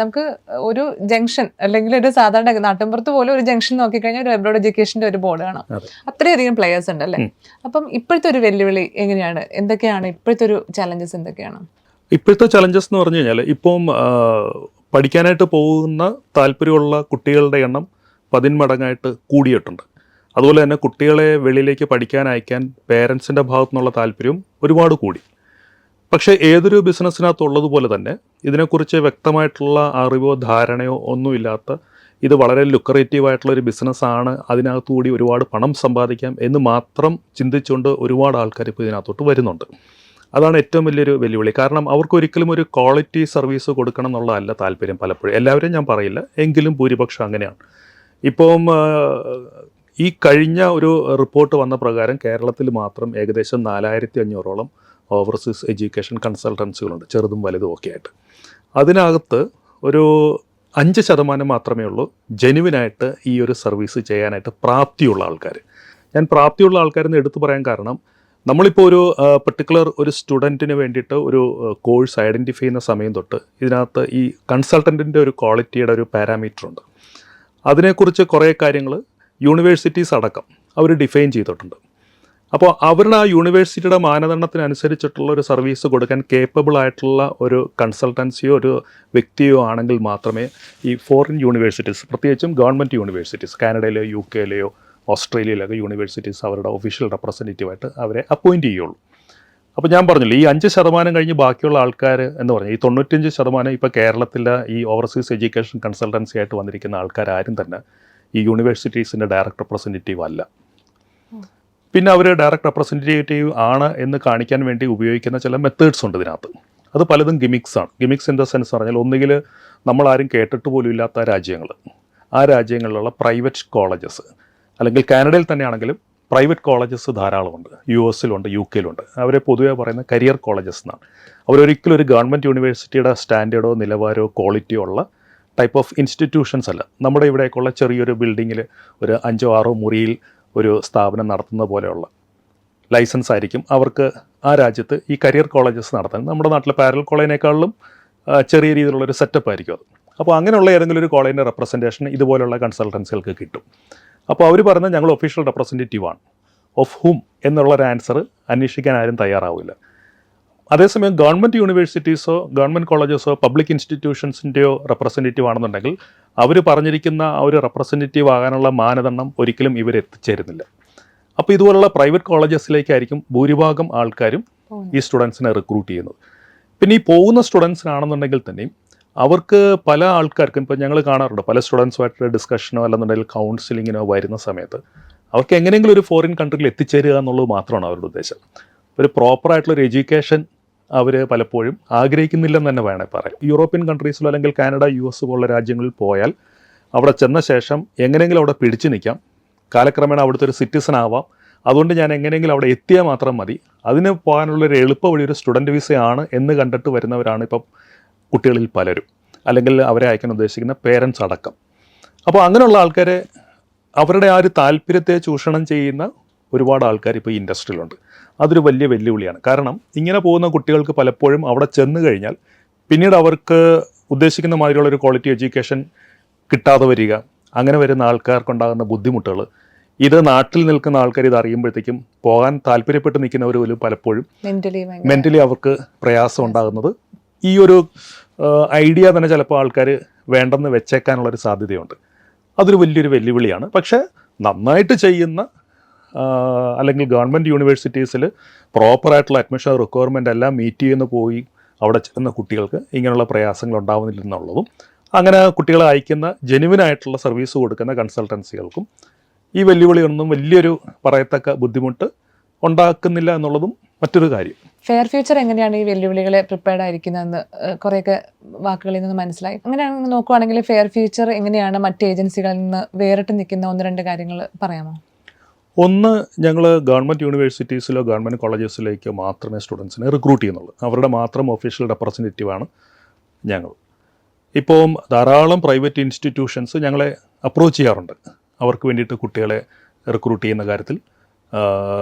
[SPEAKER 2] നമുക്ക് ഒരു ജംഗ്ഷൻ അല്ലെങ്കിൽ ഒരു സാധാരണ നാട്ടിൻപുറത്ത് പോലും ഒരു ജംഗ്ഷൻ നോക്കിക്കഴിഞ്ഞാൽ ഒരു എബ്രോഡ് എഡ്യൂക്കേഷൻ്റെ ഒരു ബോർഡ് കാണാം. അത്രയധികം പ്ലെയേഴ്സ് ഉണ്ട് അല്ലേ? അപ്പം ഇപ്പോഴത്തെ ഒരു വെല്ലുവിളി എങ്ങനെയാണ്? എന്തൊക്കെയാണ് ഇപ്പോഴത്തെ ഒരു ചലഞ്ചസ്? എന്തൊക്കെയാണ്
[SPEAKER 1] ഇപ്പോഴത്തെ ചലഞ്ചസ് എന്ന് പറഞ്ഞു കഴിഞ്ഞാൽ ഇപ്പം പഠിക്കാനായിട്ട് പോകുന്ന താല്പര്യമുള്ള കുട്ടികളുടെ എണ്ണം 10 മടങ്ങായിട്ട് കൂടിയിട്ടുണ്ട്. അതുപോലെ തന്നെ കുട്ടികളെ വെളിയിലേക്ക് പഠിക്കാൻ അയക്കാൻ പേരൻസിൻ്റെ ഭാഗത്തു നിന്നുള്ള താല്പര്യവും ഒരുപാട് കൂടി. പക്ഷേ ഏതൊരു ബിസിനസ്സിനകത്തുള്ളതുപോലെ തന്നെ ഇതിനെക്കുറിച്ച് വ്യക്തമായിട്ടുള്ള അറിവോ ധാരണയോ ഒന്നുമില്ലാത്ത, ഇത് വളരെ ലുക്രേറ്റീവായിട്ടുള്ളൊരു ബിസിനസ്സാണ്, അതിനകത്തുകൂടി ഒരുപാട് പണം സമ്പാദിക്കാം എന്ന് മാത്രം ചിന്തിച്ചുകൊണ്ട് ഒരുപാട് ആൾക്കാർ ഇപ്പോൾ ഇതിനകത്തോട്ട് വരുന്നുണ്ട്. അതാണ് ഏറ്റവും വലിയൊരു വെല്ലുവിളി. കാരണം അവർക്കൊരിക്കലും ഒരു ക്വാളിറ്റി സർവീസ് കൊടുക്കണം എന്നുള്ളതല്ല താല്പര്യം പലപ്പോഴും. എല്ലാവരെയും ഞാൻ പറയില്ല, എങ്കിലും ഭൂരിപക്ഷം അങ്ങനെയാണ്. ഇപ്പം ഈ കഴിഞ്ഞ ഒരു റിപ്പോർട്ട് വന്ന പ്രകാരം കേരളത്തിൽ മാത്രം ഏകദേശം 4500ഓളം ഓവർസീസ് എഡ്യൂക്കേഷൻ കൺസൾട്ടൻസികളുണ്ട്, ചെറുതും വലുതും ഒക്കെ ആയിട്ട്. അതിനകത്ത് ഒരു 5% മാത്രമേ ഉള്ളൂ ജെനുവിനായിട്ട് ഈ ഒരു സർവീസ് ചെയ്യാനായിട്ട് പ്രാപ്തിയുള്ള ആൾക്കാർ. ഞാൻ പ്രാപ്തിയുള്ള ആൾക്കാരെന്ന് എടുത്തു പറയാൻ കാരണം, നമ്മളിപ്പോൾ ഒരു പെർട്ടിക്കുലർ ഒരു സ്റ്റുഡൻറ്റിന് വേണ്ടിയിട്ട് ഒരു കോഴ്സ് ഐഡൻറ്റിഫൈ ചെയ്യുന്ന സമയം തൊട്ട് ഇതിനകത്ത് ഈ കൺസൾട്ടൻറ്റിൻ്റെ ഒരു ക്വാളിറ്റിയുടെ ഒരു പാരാമീറ്റർ ഉണ്ട്. അതിനെക്കുറിച്ച് കുറേ കാര്യങ്ങൾ യൂണിവേഴ്സിറ്റീസ് അടക്കം അവർ ഡിഫൈൻ ചെയ്തിട്ടുണ്ട്. അപ്പോൾ അവരുടെ ആ യൂണിവേഴ്സിറ്റിയുടെ മാനദണ്ഡത്തിനനുസരിച്ചിട്ടുള്ള ഒരു സർവീസ് കൊടുക്കാൻ കേപ്പബിൾ ആയിട്ടുള്ള ഒരു കൺസൾട്ടൻസിയോ ഒരു വ്യക്തിയോ ആണെങ്കിൽ മാത്രമേ ഈ ഫോറിൻ യൂണിവേഴ്സിറ്റീസ്, പ്രത്യേകിച്ചും ഗവൺമെൻറ് യൂണിവേഴ്സിറ്റീസ്, കാനഡയിലെയോ UK-ലെയോ ഓസ്ട്രേലിയയിലൊക്കെ യൂണിവേഴ്സിറ്റീസ് അവരുടെ ഒഫീഷ്യൽ റെപ്രസെൻറ്റേറ്റീവായിട്ട് അവരെ അപ്പോയിൻറ്റ് ചെയ്യുള്ളൂ. അപ്പോൾ ഞാൻ പറഞ്ഞില്ല, ഈ 5% കഴിഞ്ഞ് ബാക്കിയുള്ള ആൾക്കാർ എന്ന് പറഞ്ഞാൽ ഈ 95% ഇപ്പോൾ കേരളത്തിലെ ഈ ഓവർസീസ് എഡ്യൂക്കേഷൻ കൺസൾട്ടൻസി ആയിട്ട് വന്നിരിക്കുന്ന ആൾക്കാരും തന്നെ ഈ യൂണിവേഴ്സിറ്റീസിൻ്റെ ഡയറക്റ്റ് റെപ്രസെൻറ്റേറ്റീവ് അല്ല. പിന്നെ അവർ ഡയറക്റ്റ് റെപ്രസെൻറ്റേറ്റീവ് ആണ് എന്ന് കാണിക്കാൻ വേണ്ടി ഉപയോഗിക്കുന്ന ചില മെത്തേഡ്സ് ഉണ്ട് ഇതിനകത്ത്. അത് പലതും ഗിമിക്സാണ്. ഗിമിക്സ് ഇൻ ദ സെൻസ് പറഞ്ഞാൽ ഒന്നുകിൽ നമ്മളാരും കേട്ടിട്ട് പോലും ഇല്ലാത്ത രാജ്യങ്ങൾ, ആ രാജ്യങ്ങളിലുള്ള പ്രൈവറ്റ് കോളേജസ്, അല്ലെങ്കിൽ കാനഡയിൽ തന്നെയാണെങ്കിലും പ്രൈവറ്റ് കോളേജസ് ധാരാളമുണ്ട്. US-ലുണ്ട്, UK-യിലുണ്ട്. അവരെ പൊതുവെ പറയുന്ന കരിയർ കോളേജസ് എന്നാണ്. അവരൊരിക്കലും ഒരു ഗവൺമെൻറ് യൂണിവേഴ്സിറ്റിയുടെ സ്റ്റാൻഡേർഡോ നിലവാരമോ ക്വാളിറ്റിയോ ഉള്ള ടൈപ്പ് ഓഫ് ഇൻസ്റ്റിറ്റ്യൂഷൻസ് അല്ല. നമ്മുടെ ഇവിടേക്കുള്ള ചെറിയൊരു ബിൽഡിങ്ങിൽ ഒരു 5-6 മുറിയിൽ ഒരു സ്ഥാപനം നടത്തുന്ന പോലെയുള്ള ലൈസൻസ് ആയിരിക്കും അവർക്ക് ആ രാജ്യത്ത് ഈ കരിയർ കോളേജസ് നടത്താൻ. നമ്മുടെ നാട്ടിലെ പാരലൽ കോളേജിനേക്കാളും ചെറിയ രീതിയിലുള്ളൊരു സെറ്റപ്പ് ആയിരിക്കും അത്. അപ്പോൾ അങ്ങനെയുള്ള ഏതെങ്കിലും ഒരു കോളേജിൻ്റെ റെപ്രസെൻറ്റേഷൻ ഇതുപോലുള്ള കൺസൾട്ടൻസികൾക്ക് കിട്ടും. അപ്പോൾ അവർ പറഞ്ഞാൽ ഞങ്ങൾ ഒഫീഷ്യൽ റെപ്രസെൻറ്റേറ്റീവാണ്. ഓഫ് ഹൂം എന്നുള്ളൊരു ആൻസർ അന്വേഷിക്കാൻ ആരും തയ്യാറാവില്ല. അതേസമയം ഗവൺമെൻറ് യൂണിവേഴ്സിറ്റീസോ ഗവൺമെൻറ് കോളേജസോ പബ്ലിക് ഇൻസ്റ്റിറ്റ്യൂഷൻസിൻ്റെയോ റെപ്രസെൻറ്റേറ്റീവ് ആണെന്നുണ്ടെങ്കിൽ അവർ പറഞ്ഞിരിക്കുന്ന ആ ഒരു റെപ്രസെൻറ്റേറ്റീവ് ആകാനുള്ള മാനദണ്ഡം ഒരിക്കലും ഇവർ എത്തിച്ചേരുന്നില്ല. അപ്പോൾ ഇതുപോലുള്ള പ്രൈവറ്റ് കോളേജസിലേക്കായിരിക്കും ഭൂരിഭാഗം ആൾക്കാരും ഈ സ്റ്റുഡൻസിനെ റിക്രൂട്ട് ചെയ്യുന്നത്. പിന്നെ ഈ പോകുന്ന സ്റ്റുഡൻസിനാണെന്നുണ്ടെങ്കിൽ തന്നെയും അവർക്ക് പല ആൾക്കാർക്കും, ഇപ്പോൾ ഞങ്ങൾ കാണാറുണ്ട് പല സ്റ്റുഡൻസുമായിട്ട് ഡിസ്കഷനോ അല്ലെന്നുണ്ടെങ്കിൽ കൗൺസിലിങ്ങിനോ വരുന്ന സമയത്ത് അവർക്ക് എങ്ങനെയെങ്കിലും ഒരു ഫോറിൻ കൺട്രിയിൽ എത്തിച്ചേരുക എന്നുള്ളത് മാത്രമാണ് അവരുടെ ഉദ്ദേശം. ഒരു പ്രോപ്പറായിട്ടുള്ളൊരു എഡ്യൂക്കേഷൻ അവർ പലപ്പോഴും ആഗ്രഹിക്കുന്നില്ലെന്ന് തന്നെ വേണേൽ പറയാം. യൂറോപ്യൻ കൺട്രീസിലോ അല്ലെങ്കിൽ കാനഡ, US പോലുള്ള രാജ്യങ്ങളിൽ പോയാൽ അവിടെ ചെന്ന ശേഷം എങ്ങനെയെങ്കിലും അവിടെ പിടിച്ചു നിൽക്കാം, കാലക്രമേണ അവിടുത്തെ ഒരു സിറ്റിസൺ ആവാം, അതുകൊണ്ട് ഞാൻ എങ്ങനെയെങ്കിലും അവിടെ എത്തിയാൽ മാത്രം മതി, അതിന് പോകാനുള്ളൊരു എളുപ്പ വഴി ഒരു സ്റ്റുഡൻറ്റ് വിസയാണ് എന്ന് കണ്ടിട്ട് വരുന്നവരാണ് ഇപ്പം കുട്ടികളിൽ പലരും, അല്ലെങ്കിൽ അവരെ അയക്കാൻ ഉദ്ദേശിക്കുന്ന പേരൻസ് അടക്കം. അപ്പോൾ അങ്ങനെയുള്ള ആൾക്കാരെ, അവരുടെ ആ ഒരു താല്പര്യത്തെ ചൂഷണം ചെയ്യുന്ന ഒരുപാട് ആൾക്കാർ ഇപ്പോൾ ഈ ഇൻഡസ്ട്രിയിലുണ്ട്. അതൊരു വലിയ വെല്ലുവിളിയാണ്. കാരണം ഇങ്ങനെ പോകുന്ന കുട്ടികൾക്ക് പലപ്പോഴും അവിടെ ചെന്ന് കഴിഞ്ഞാൽ പിന്നീട് അവർക്ക് ഉദ്ദേശിക്കുന്ന മാതിരിയുള്ളൊരു ക്വാളിറ്റി എഡ്യൂക്കേഷൻ കിട്ടാതെ വരിക, അങ്ങനെ വരുന്ന ആൾക്കാർക്കുണ്ടാകുന്ന ബുദ്ധിമുട്ടുകൾ, ഇത് നാട്ടിൽ നിൽക്കുന്ന ആൾക്കാർ ഇത് അറിയുമ്പോഴത്തേക്കും പോകാൻ താല്പര്യപ്പെട്ട് നിൽക്കുന്നവർ പോലും പലപ്പോഴും മെൻ്റലി അവർക്ക് പ്രയാസം ഉണ്ടാകുന്നത് ഈ ഒരു ഐഡിയ തന്നെ ചിലപ്പോൾ ആൾക്കാർ വേണ്ടെന്ന് വെച്ചേക്കാനുള്ളൊരു സാധ്യതയുണ്ട്. അതൊരു വലിയൊരു വെല്ലുവിളിയാണ്. പക്ഷേ നന്നായിട്ട് ചെയ്യുന്ന അല്ലെങ്കിൽ ഗവൺമെൻറ് യൂണിവേഴ്സിറ്റീസിൽ പ്രോപ്പറായിട്ടുള്ള അഡ്മിഷൻ റിക്വയർമെൻ്റ് എല്ലാം മീറ്റ് ചെയ്യുന്ന പോയി അവിടെ ചെല്ലുന്ന കുട്ടികൾക്ക് ഇങ്ങനെയുള്ള പ്രയാസങ്ങൾ ഉണ്ടാവുന്നില്ലെന്നുള്ളതും, അങ്ങനെ കുട്ടികളെ അയക്കുന്ന ജെനുവിനായിട്ടുള്ള സർവീസ് കൊടുക്കുന്ന കൺസൾട്ടൻസികൾക്കും ഈ വെല്ലുവിളിയൊന്നും വലിയൊരു പറയത്തക്ക ബുദ്ധിമുട്ട് ഉണ്ടാക്കുന്നില്ല എന്നുള്ളതും മറ്റൊരു കാര്യം.
[SPEAKER 2] ഫെയർ ഫ്യൂച്ചർ എങ്ങനെയാണ് ഈ വെല്ലുവിളികളെ പ്രിപ്പയർഡ് ആയിരിക്കുന്നതെന്ന് കുറേയൊക്കെ വാക്കുകളിൽ നിന്ന് മനസ്സിലായി. അങ്ങനെയാണെങ്കിൽ നോക്കുവാണെങ്കിൽ ഫെയർ ഫ്യൂച്ചർ എങ്ങനെയാണ് മറ്റ് ഏജൻസികളിൽ നിന്ന് വേറിട്ട് നിൽക്കുന്ന 1-2 കാര്യങ്ങൾ പറയാമോ?
[SPEAKER 1] ഒന്ന്, ഞങ്ങൾ ഗവൺമെൻറ് യൂണിവേഴ്സിറ്റീസിലോ ഗവൺമെൻറ് കോളേജസിലേക്കോ മാത്രമേ സ്റ്റുഡൻസിനെ റിക്രൂട്ട് ചെയ്യുന്നുള്ളൂ. അവരുടെ മാത്രം ഒഫീഷ്യൽ റെപ്രസെൻറ്റേറ്റീവാണ് ഞങ്ങൾ. ഇപ്പോൾ ധാരാളം പ്രൈവറ്റ് ഇൻസ്റ്റിറ്റ്യൂഷൻസ് ഞങ്ങളെ അപ്രോച്ച് ചെയ്യാറുണ്ട് അവർക്ക് വേണ്ടിയിട്ട് കുട്ടികളെ റിക്രൂട്ട് ചെയ്യുന്ന കാര്യത്തിൽ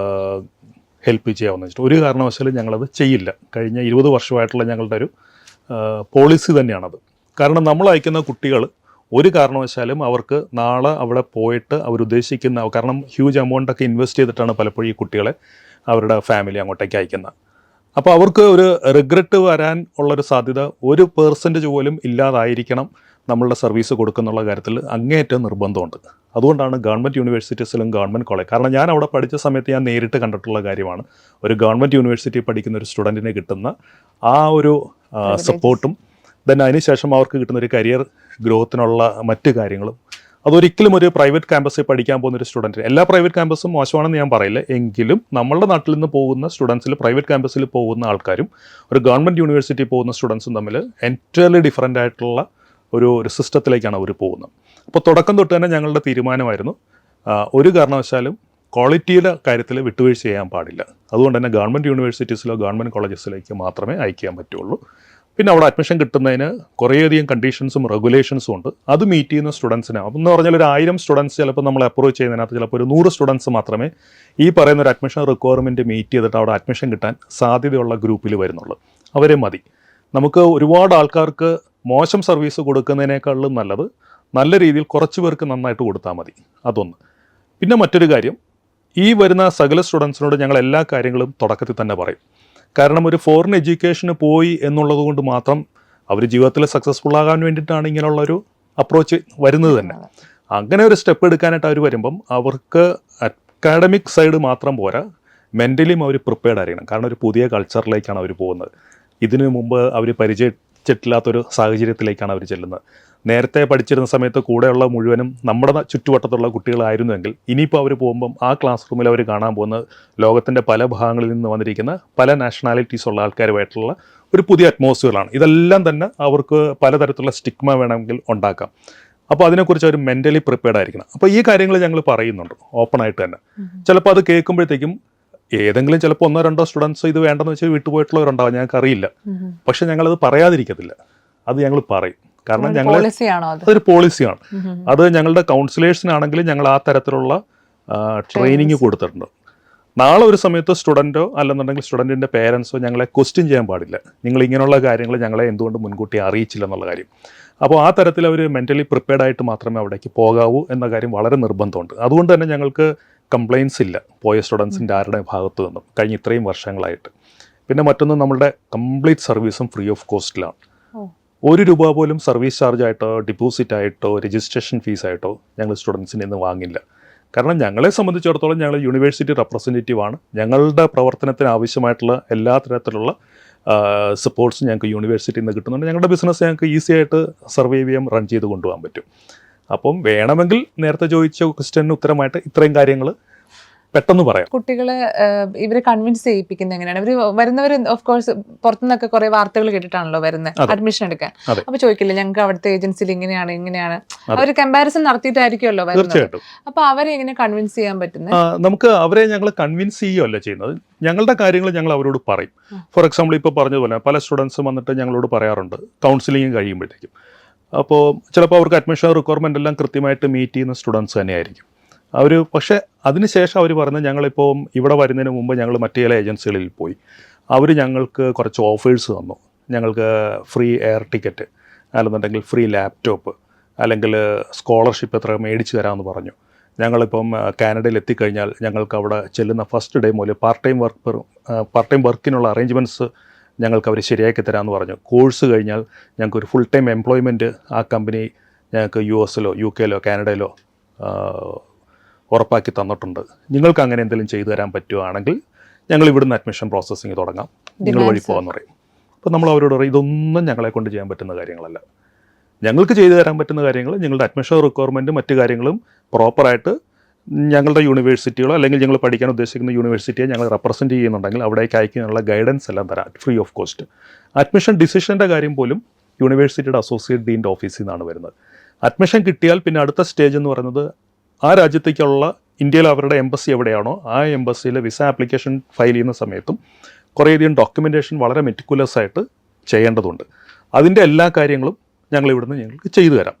[SPEAKER 1] ഹെൽപ്പ് ചെയ്യാമെന്ന് വെച്ചിട്ട്. ഒരു കാരണവശാലും ഞങ്ങളത് ചെയ്യില്ല. കഴിഞ്ഞ 20 വർഷമായിട്ടുള്ള ഞങ്ങളുടെ ഒരു പോളിസി തന്നെയാണത്. കാരണം നമ്മൾ അയക്കുന്ന കുട്ടികൾ ഒരു കാരണവശാലും അവർക്ക് നാളെ അവിടെ പോയിട്ട് അവരുദ്ദേശിക്കുന്ന, കാരണം ഹ്യൂജ് എമൗണ്ടൊക്കെ ഇൻവെസ്റ്റ് ചെയ്തിട്ടാണ് പലപ്പോഴും ഈ കുട്ടികളെ അവരുടെ ഫാമിലി അങ്ങോട്ടേക്ക് അയക്കുന്നത്. അപ്പോൾ അവർക്ക് ഒരു റിഗ്രറ്റ് വരാൻ ഉള്ളൊരു സാധ്യത 1% പോലും ഇല്ലാതായിരിക്കണം നമ്മളുടെ സർവീസ് കൊടുക്കുന്നുള്ള കാര്യത്തിൽ അങ്ങേയറ്റം നിർബന്ധമുണ്ട്. അതുകൊണ്ടാണ് ഗവൺമെൻറ് യൂണിവേഴ്സിറ്റീസിലും ഗവൺമെൻറ് കോളേജ്, കാരണം ഞാൻ അവിടെ പഠിച്ച സമയത്ത് ഞാൻ നേരിട്ട് കണ്ടിട്ടുള്ള കാര്യമാണ്, ഒരു ഗവൺമെൻറ് യൂണിവേഴ്സിറ്റി പഠിക്കുന്ന ഒരു സ്റ്റുഡൻറ്റിന് കിട്ടുന്ന ആ ഒരു സപ്പോർട്ടും ദെൻ അതിനുശേഷം അവർക്ക് കിട്ടുന്ന ഒരു കരിയർ ഗ്രോത്തിനുള്ള മറ്റ് കാര്യങ്ങളും. അതൊരിക്കലും ഒരു പ്രൈവറ്റ് ക്യാമ്പസിൽ പഠിക്കാൻ പോകുന്ന ഒരു സ്റ്റുഡൻറ്റിന്, എല്ലാ പ്രൈവറ്റ് ക്യാമ്പസും മോശമാണെന്ന് ഞാൻ പറയില്ല, എങ്കിലും നമ്മളുടെ നാട്ടിൽ നിന്ന് പോകുന്ന സ്റ്റുഡൻസിൽ പ്രൈവറ്റ് ക്യാമ്പസിൽ പോകുന്ന ആൾക്കാരും ഒരു ഗവൺമെൻറ് യൂണിവേഴ്സിറ്റി പോകുന്ന സ്റ്റുഡൻസും തമ്മിൽ എൻറ്റയർലി ഡിഫറൻ്റ് ആയിട്ടുള്ള ഒരു സിസ്റ്റത്തിലേക്കാണ് അവർ പോകുന്നത്. അപ്പോൾ തുടക്കം തൊട്ട് തന്നെ ഞങ്ങളുടെ തീരുമാനമായിരുന്നു ഒരു കാരണവശാലും ക്വാളിറ്റിയുടെ കാര്യത്തിൽ വിട്ടുവീഴ്ച ചെയ്യാൻ പാടില്ല. അതുകൊണ്ട് തന്നെ ഗവൺമെൻറ് യൂണിവേഴ്സിറ്റീസിലോ ഗവൺമെൻറ് കോളേജസിലേക്ക് മാത്രമേ അയക്കാൻ പറ്റുള്ളൂ. പിന്നെ അവിടെ അഡ്മിഷൻ കിട്ടുന്നതിന് കുറേയധികം കണ്ടീഷൻസും റെഗുലേഷൻസും ഉണ്ട്. അത് മീറ്റ് ചെയ്യുന്ന സ്റ്റുഡൻസിന്, എന്ന് പറഞ്ഞാൽ ഒരു 1000 സ്റ്റുഡൻസ് ചിലപ്പോൾ നമ്മൾ അപ്രോച്ച് ചെയ്യുന്നതിനകത്ത് ചിലപ്പോൾ ഒരു 100 സ്റ്റുഡൻസ് മാത്രമേ ഈ പറയുന്ന ഒരു അഡ്മിഷൻ റിക്വയർമെൻറ്റ് മീറ്റ് ചെയ്തിട്ട് അവിടെ അഡ്മിഷൻ കിട്ടാൻ സാധ്യതയുള്ള ഗ്രൂപ്പിൽ വരുന്നുള്ളൂ. അവരെ മതി. നമുക്ക് ഒരുപാട് ആൾക്കാർക്ക് മോശം സർവീസ് കൊടുക്കുന്നതിനേക്കാളും നല്ലത് നല്ല രീതിയിൽ കുറച്ച് പേർക്ക് നന്നായിട്ട് കൊടുത്താൽ മതി. അതൊന്ന്. പിന്നെ മറ്റൊരു കാര്യം, ഈ വരുന്ന സകല സ്റ്റുഡൻസിനോട് ഞങ്ങൾ എല്ലാ കാര്യങ്ങളും തുടക്കത്തിൽ തന്നെ പറയും. കാരണം ഒരു ഫോറിൻ എഡ്യൂക്കേഷന് പോയി എന്നുള്ളത് കൊണ്ട് മാത്രം അവർ ജീവിതത്തിൽ സക്സസ്ഫുൾ ആകാൻ വേണ്ടിയിട്ടാണ് ഇങ്ങനെയുള്ളൊരു അപ്രോച്ച് വരുന്നത് തന്നെ. അങ്ങനെ ഒരു സ്റ്റെപ്പ് എടുക്കാനായിട്ട് അവർ വരുമ്പം അവർക്ക് അക്കാഡമിക് സൈഡ് മാത്രം പോരാ, മെൻ്റലിയും അവർ പ്രിപ്പയർഡ് ആയിരിക്കണം. കാരണം ഒരു പുതിയ കൾച്ചറിലേക്കാണ് അവർ പോകുന്നത്. ഇതിനു മുമ്പ് അവർ പരിചയിച്ചിട്ടില്ലാത്തൊരു സാഹചര്യത്തിലേക്കാണ് അവർ ചെല്ലുന്നത്. നേരത്തെ പഠിച്ചിരുന്ന സമയത്ത് കൂടെയുള്ള മുഴുവനും നമ്മുടെ ചുറ്റുവട്ടത്തുള്ള കുട്ടികളായിരുന്നുവെങ്കിൽ ഇനിയിപ്പോൾ അവർ പോകുമ്പം ആ ക്ലാസ് റൂമിൽ അവർ കാണാൻ പോകുന്നത് ലോകത്തിൻ്റെ പല ഭാഗങ്ങളിൽ നിന്ന് വന്നിരിക്കുന്ന പല നാഷണാലിറ്റീസ് ഉള്ള ആൾക്കാരുമായിട്ടുള്ള ഒരു പുതിയ അറ്റ്മോസ്ഫിയറാണ്. ഇതെല്ലാം തന്നെ അവർക്ക് പലതരത്തിലുള്ള സ്റ്റിഗ്മ വേണമെങ്കിൽ ഉണ്ടാക്കാം. അപ്പോൾ അതിനെക്കുറിച്ച് അവർ മെൻ്റലി പ്രിപ്പയർഡ് ആയിരിക്കണം. അപ്പോൾ ഈ കാര്യങ്ങൾ ഞങ്ങൾ പറയുന്നുണ്ട് ഓപ്പണായിട്ട് തന്നെ. ചിലപ്പോൾ അത് കേൾക്കുമ്പോഴത്തേക്കും ഏതെങ്കിലും ചിലപ്പോൾ 1-2 സ്റ്റുഡൻസ് ഇത് വേണ്ടെന്ന് വെച്ചാൽ വിട്ടുപോയിട്ടുള്ളവരുണ്ടാവും, ഞങ്ങൾക്ക് അറിയില്ല. പക്ഷെ ഞങ്ങളത് പറയാതിരിക്കത്തില്ല, അത് ഞങ്ങൾ പറയും. കാരണം ഞങ്ങൾ അതൊരു പോളിസിയാണ്. അത് ഞങ്ങളുടെ കൗൺസിലേഴ്സിനാണെങ്കിലും ഞങ്ങൾ ആ തരത്തിലുള്ള ട്രെയിനിങ് കൊടുത്തിട്ടുണ്ട്. നാളെ ഒരു സമയത്ത് സ്റ്റുഡൻറ്റോ അല്ലെന്നുണ്ടെങ്കിൽ സ്റ്റുഡൻറ്റിൻ്റെ പേരൻസോ ഞങ്ങളെ ക്വസ്റ്റ്യൻ ചെയ്യാൻ പാടില്ല, നിങ്ങൾ ഇങ്ങനെയുള്ള കാര്യങ്ങൾ ഞങ്ങളെ എന്തുകൊണ്ട് മുൻകൂട്ടി അറിയിച്ചില്ല എന്നുള്ള കാര്യം. അപ്പോൾ ആ തരത്തിൽ അവർ മെൻ്റലി പ്രിപ്പയർഡ് ആയിട്ട് മാത്രമേ അവിടേക്ക് പോകാവൂ എന്ന കാര്യം വളരെ നിർബന്ധമുണ്ട്. അതുകൊണ്ട് തന്നെ ഞങ്ങൾക്ക് കംപ്ലയിൻസ് ഇല്ല പോയ സ്റ്റുഡൻസിൻ്റെ ആരുടെ ഭാഗത്തു നിന്നും കഴിഞ്ഞ ഇത്രയും വർഷങ്ങളായിട്ട്. പിന്നെ മറ്റൊന്ന്, നമ്മളുടെ കംപ്ലീറ്റ് സർവീസും ഫ്രീ ഓഫ് കോസ്റ്റിലാണ്. 1 രൂപ പോലും സർവീസ് ചാർജ് ആയിട്ടോ ഡെപ്പോസിറ്റ് ആയിട്ടോ രജിസ്ട്രേഷൻ ഫീസായിട്ടോ ഞങ്ങൾ സ്റ്റുഡൻസിന് ഇന്ന് വാങ്ങില്ല. കാരണം ഞങ്ങളെ സംബന്ധിച്ചിടത്തോളം ഞങ്ങൾ യൂണിവേഴ്സിറ്റി റെപ്രസെൻറ്റേറ്റീവ് ആണ്. ഞങ്ങളുടെ പ്രവർത്തനത്തിന് ആവശ്യമായിട്ടുള്ള എല്ലാ തരത്തിലുള്ള സപ്പോർട്ട്സ് ഞങ്ങൾക്ക് യൂണിവേഴ്സിറ്റിയിൽ നിന്ന് കിട്ടുന്നുണ്ട്. ഞങ്ങളുടെ ബിസിനസ് ഞങ്ങൾക്ക് ഈസി ആയിട്ട് സർവൈവ് ചെയ്യാൻ റൺ ചെയ്ത് കൊണ്ടുപോകാൻ പറ്റും. അപ്പം വേണമെങ്കിൽ നേരത്തെ ചോദിച്ച ക്വസ്റ്റ്യന് ഉത്തരമായിട്ട് ഇത്രയും കാര്യങ്ങൾ പെട്ടെന്ന് പറയാം.
[SPEAKER 2] കുട്ടികളെ ഇവരെ കൺവിൻസ് ചെയ്യിപ്പിക്കുന്നത് എങ്ങനെയാണ്? ഇവർ വരുന്നവർ ഓഫ് കോഴ്സ് പുറത്തുനിന്നൊക്കെ കുറെ വാർത്തകൾ കേട്ടിട്ടാണല്ലോ വരുന്നത് അഡ്മിഷൻ എടുക്കാൻ. അപ്പൊ ചോദിക്കില്ല ഞങ്ങൾക്ക് അവിടുത്തെ ഏജൻസിയിൽ ഇങ്ങനെയാണ് അവർ കമ്പാരിസൺ നടത്തിയിട്ടായിരിക്കുമല്ലോ വരുന്നത്. അപ്പൊ അവരെ എങ്ങനെ കൺവിൻസ് ചെയ്യാൻ പറ്റുന്നത്?
[SPEAKER 1] നമുക്ക് അവരെ ഞങ്ങൾ കൺവിൻസ് ചെയ്യുകയല്ല ചെയ്യുന്നത്, ഞങ്ങളുടെ കാര്യങ്ങൾ ഞങ്ങൾ അവരോട് പറയും. ഫോർ എക്സാമ്പിൾ ഇപ്പോൾ പറഞ്ഞതുപോലെ പല സ്റ്റുഡൻസും വന്നിട്ട് ഞങ്ങളോട് പറയാറുണ്ട് കൗൺസിലിംഗ് കഴിയുമ്പോഴത്തേക്കും. അപ്പോൾ ചിലപ്പോൾ അവർക്ക് അഡ്മിഷൻ റിക്വയർമെൻ്റ് എല്ലാം കൃത്യമായിട്ട് മീറ്റ് ചെയ്യുന്ന സ്റ്റുഡൻസ് തന്നെയായിരിക്കും അവർ. പക്ഷേ അതിനുശേഷം അവർ പറഞ്ഞത് ഞങ്ങളിപ്പോൾ ഇവിടെ വരുന്നതിന് മുമ്പ് ഞങ്ങൾ മറ്റു ചില ഏജൻസികളിൽ പോയി, അവർ ഞങ്ങൾക്ക് കുറച്ച് ഓഫേഴ്സ് തന്നു. ഞങ്ങൾക്ക് ഫ്രീ എയർ ടിക്കറ്റ്, അല്ലെന്നുണ്ടെങ്കിൽ ഫ്രീ ലാപ്ടോപ്പ്, അല്ലെങ്കിൽ സ്കോളർഷിപ്പ് എത്ര മേടിച്ച് തരാമെന്ന് പറഞ്ഞു. ഞങ്ങളിപ്പം കാനഡയിൽ എത്തിക്കഴിഞ്ഞാൽ ഞങ്ങൾക്ക് അവിടെ ചെല്ലുന്ന ഫസ്റ്റ് ഡേ മുതൽ പാർട്ട് ടൈം വർക്കിനുള്ള അറേഞ്ച്മെൻറ്റ്സ് ഞങ്ങൾക്ക് അവർ ശരിയാക്കി തരാമെന്ന് പറഞ്ഞു. കോഴ്സ് കഴിഞ്ഞാൽ ഞങ്ങൾക്കൊരു ഫുൾ ടൈം എംപ്ലോയ്മെൻറ്റ് ആ കമ്പനി ഞങ്ങൾക്ക് US-ലോ UK-ലോ കാനഡയിലോ ഉറപ്പാക്കി തന്നിട്ടുണ്ട്. നിങ്ങൾക്ക് അങ്ങനെ എന്തെങ്കിലും ചെയ്തു തരാൻ പറ്റുകയാണെങ്കിൽ ഞങ്ങൾ ഇവിടുന്ന് അഡ്മിഷൻ പ്രോസസ്സിങ് തുടങ്ങാം, നിങ്ങൾ വഴി പോകാമെന്ന് പറയും. അപ്പോൾ നമ്മൾ അവരോട് പറയും ഇതൊന്നും ഞങ്ങളെ കൊണ്ട് ചെയ്യാൻ പറ്റുന്ന കാര്യങ്ങളല്ല, ഞങ്ങൾക്ക് ചെയ്തു തരാൻ പറ്റുന്ന കാര്യങ്ങൾ നിങ്ങളുടെ അഡ്മിഷൻ റിക്വയർമെൻറ്റും മറ്റു കാര്യങ്ങളും പ്രോപ്പറായിട്ട് ഞങ്ങളുടെ യൂണിവേഴ്സിറ്റികളോ അല്ലെങ്കിൽ ഞങ്ങൾ പഠിക്കാൻ ഉദ്ദേശിക്കുന്ന യൂണിവേഴ്സിറ്റിയെ ഞങ്ങൾ റെപ്രസെൻറ്റ് ചെയ്യുന്നുണ്ടെങ്കിൽ അവിടേക്ക് അയക്കാനുള്ള ഗൈഡൻസ് എല്ലാം തരാം ഫ്രീ ഓഫ് കോസ്റ്റ്. അഡ്മിഷൻ ഡിസിഷൻ്റെ കാര്യം പോലും യൂണിവേഴ്സിറ്റിയുടെ അസോസിയേറ്റ് ഡീൻ്റെ ഓഫീസിൽ നിന്നാണ് വരുന്നത്. അഡ്മിഷൻ കിട്ടിയാൽ പിന്നെ അടുത്ത സ്റ്റേജ് എന്ന് പറയുന്നത് ആ രാജ്യത്തേക്കുള്ള ഇന്ത്യയിൽ അവരുടെ എംബസി എവിടെയാണോ ആ എംബസിയിൽ വിസ ആപ്ലിക്കേഷൻ ഫയൽ ചെയ്യുന്ന സമയത്തും കുറേയധികം ഡോക്യുമെൻറ്റേഷൻ വളരെ മെറ്റിക്കുലസ് ആയിട്ട് ചെയ്യേണ്ടതുണ്ട്. അതിൻ്റെ എല്ലാ കാര്യങ്ങളും ഞങ്ങൾ ഇവിടുന്ന് ഞങ്ങൾക്ക് ചെയ്തു തരാം.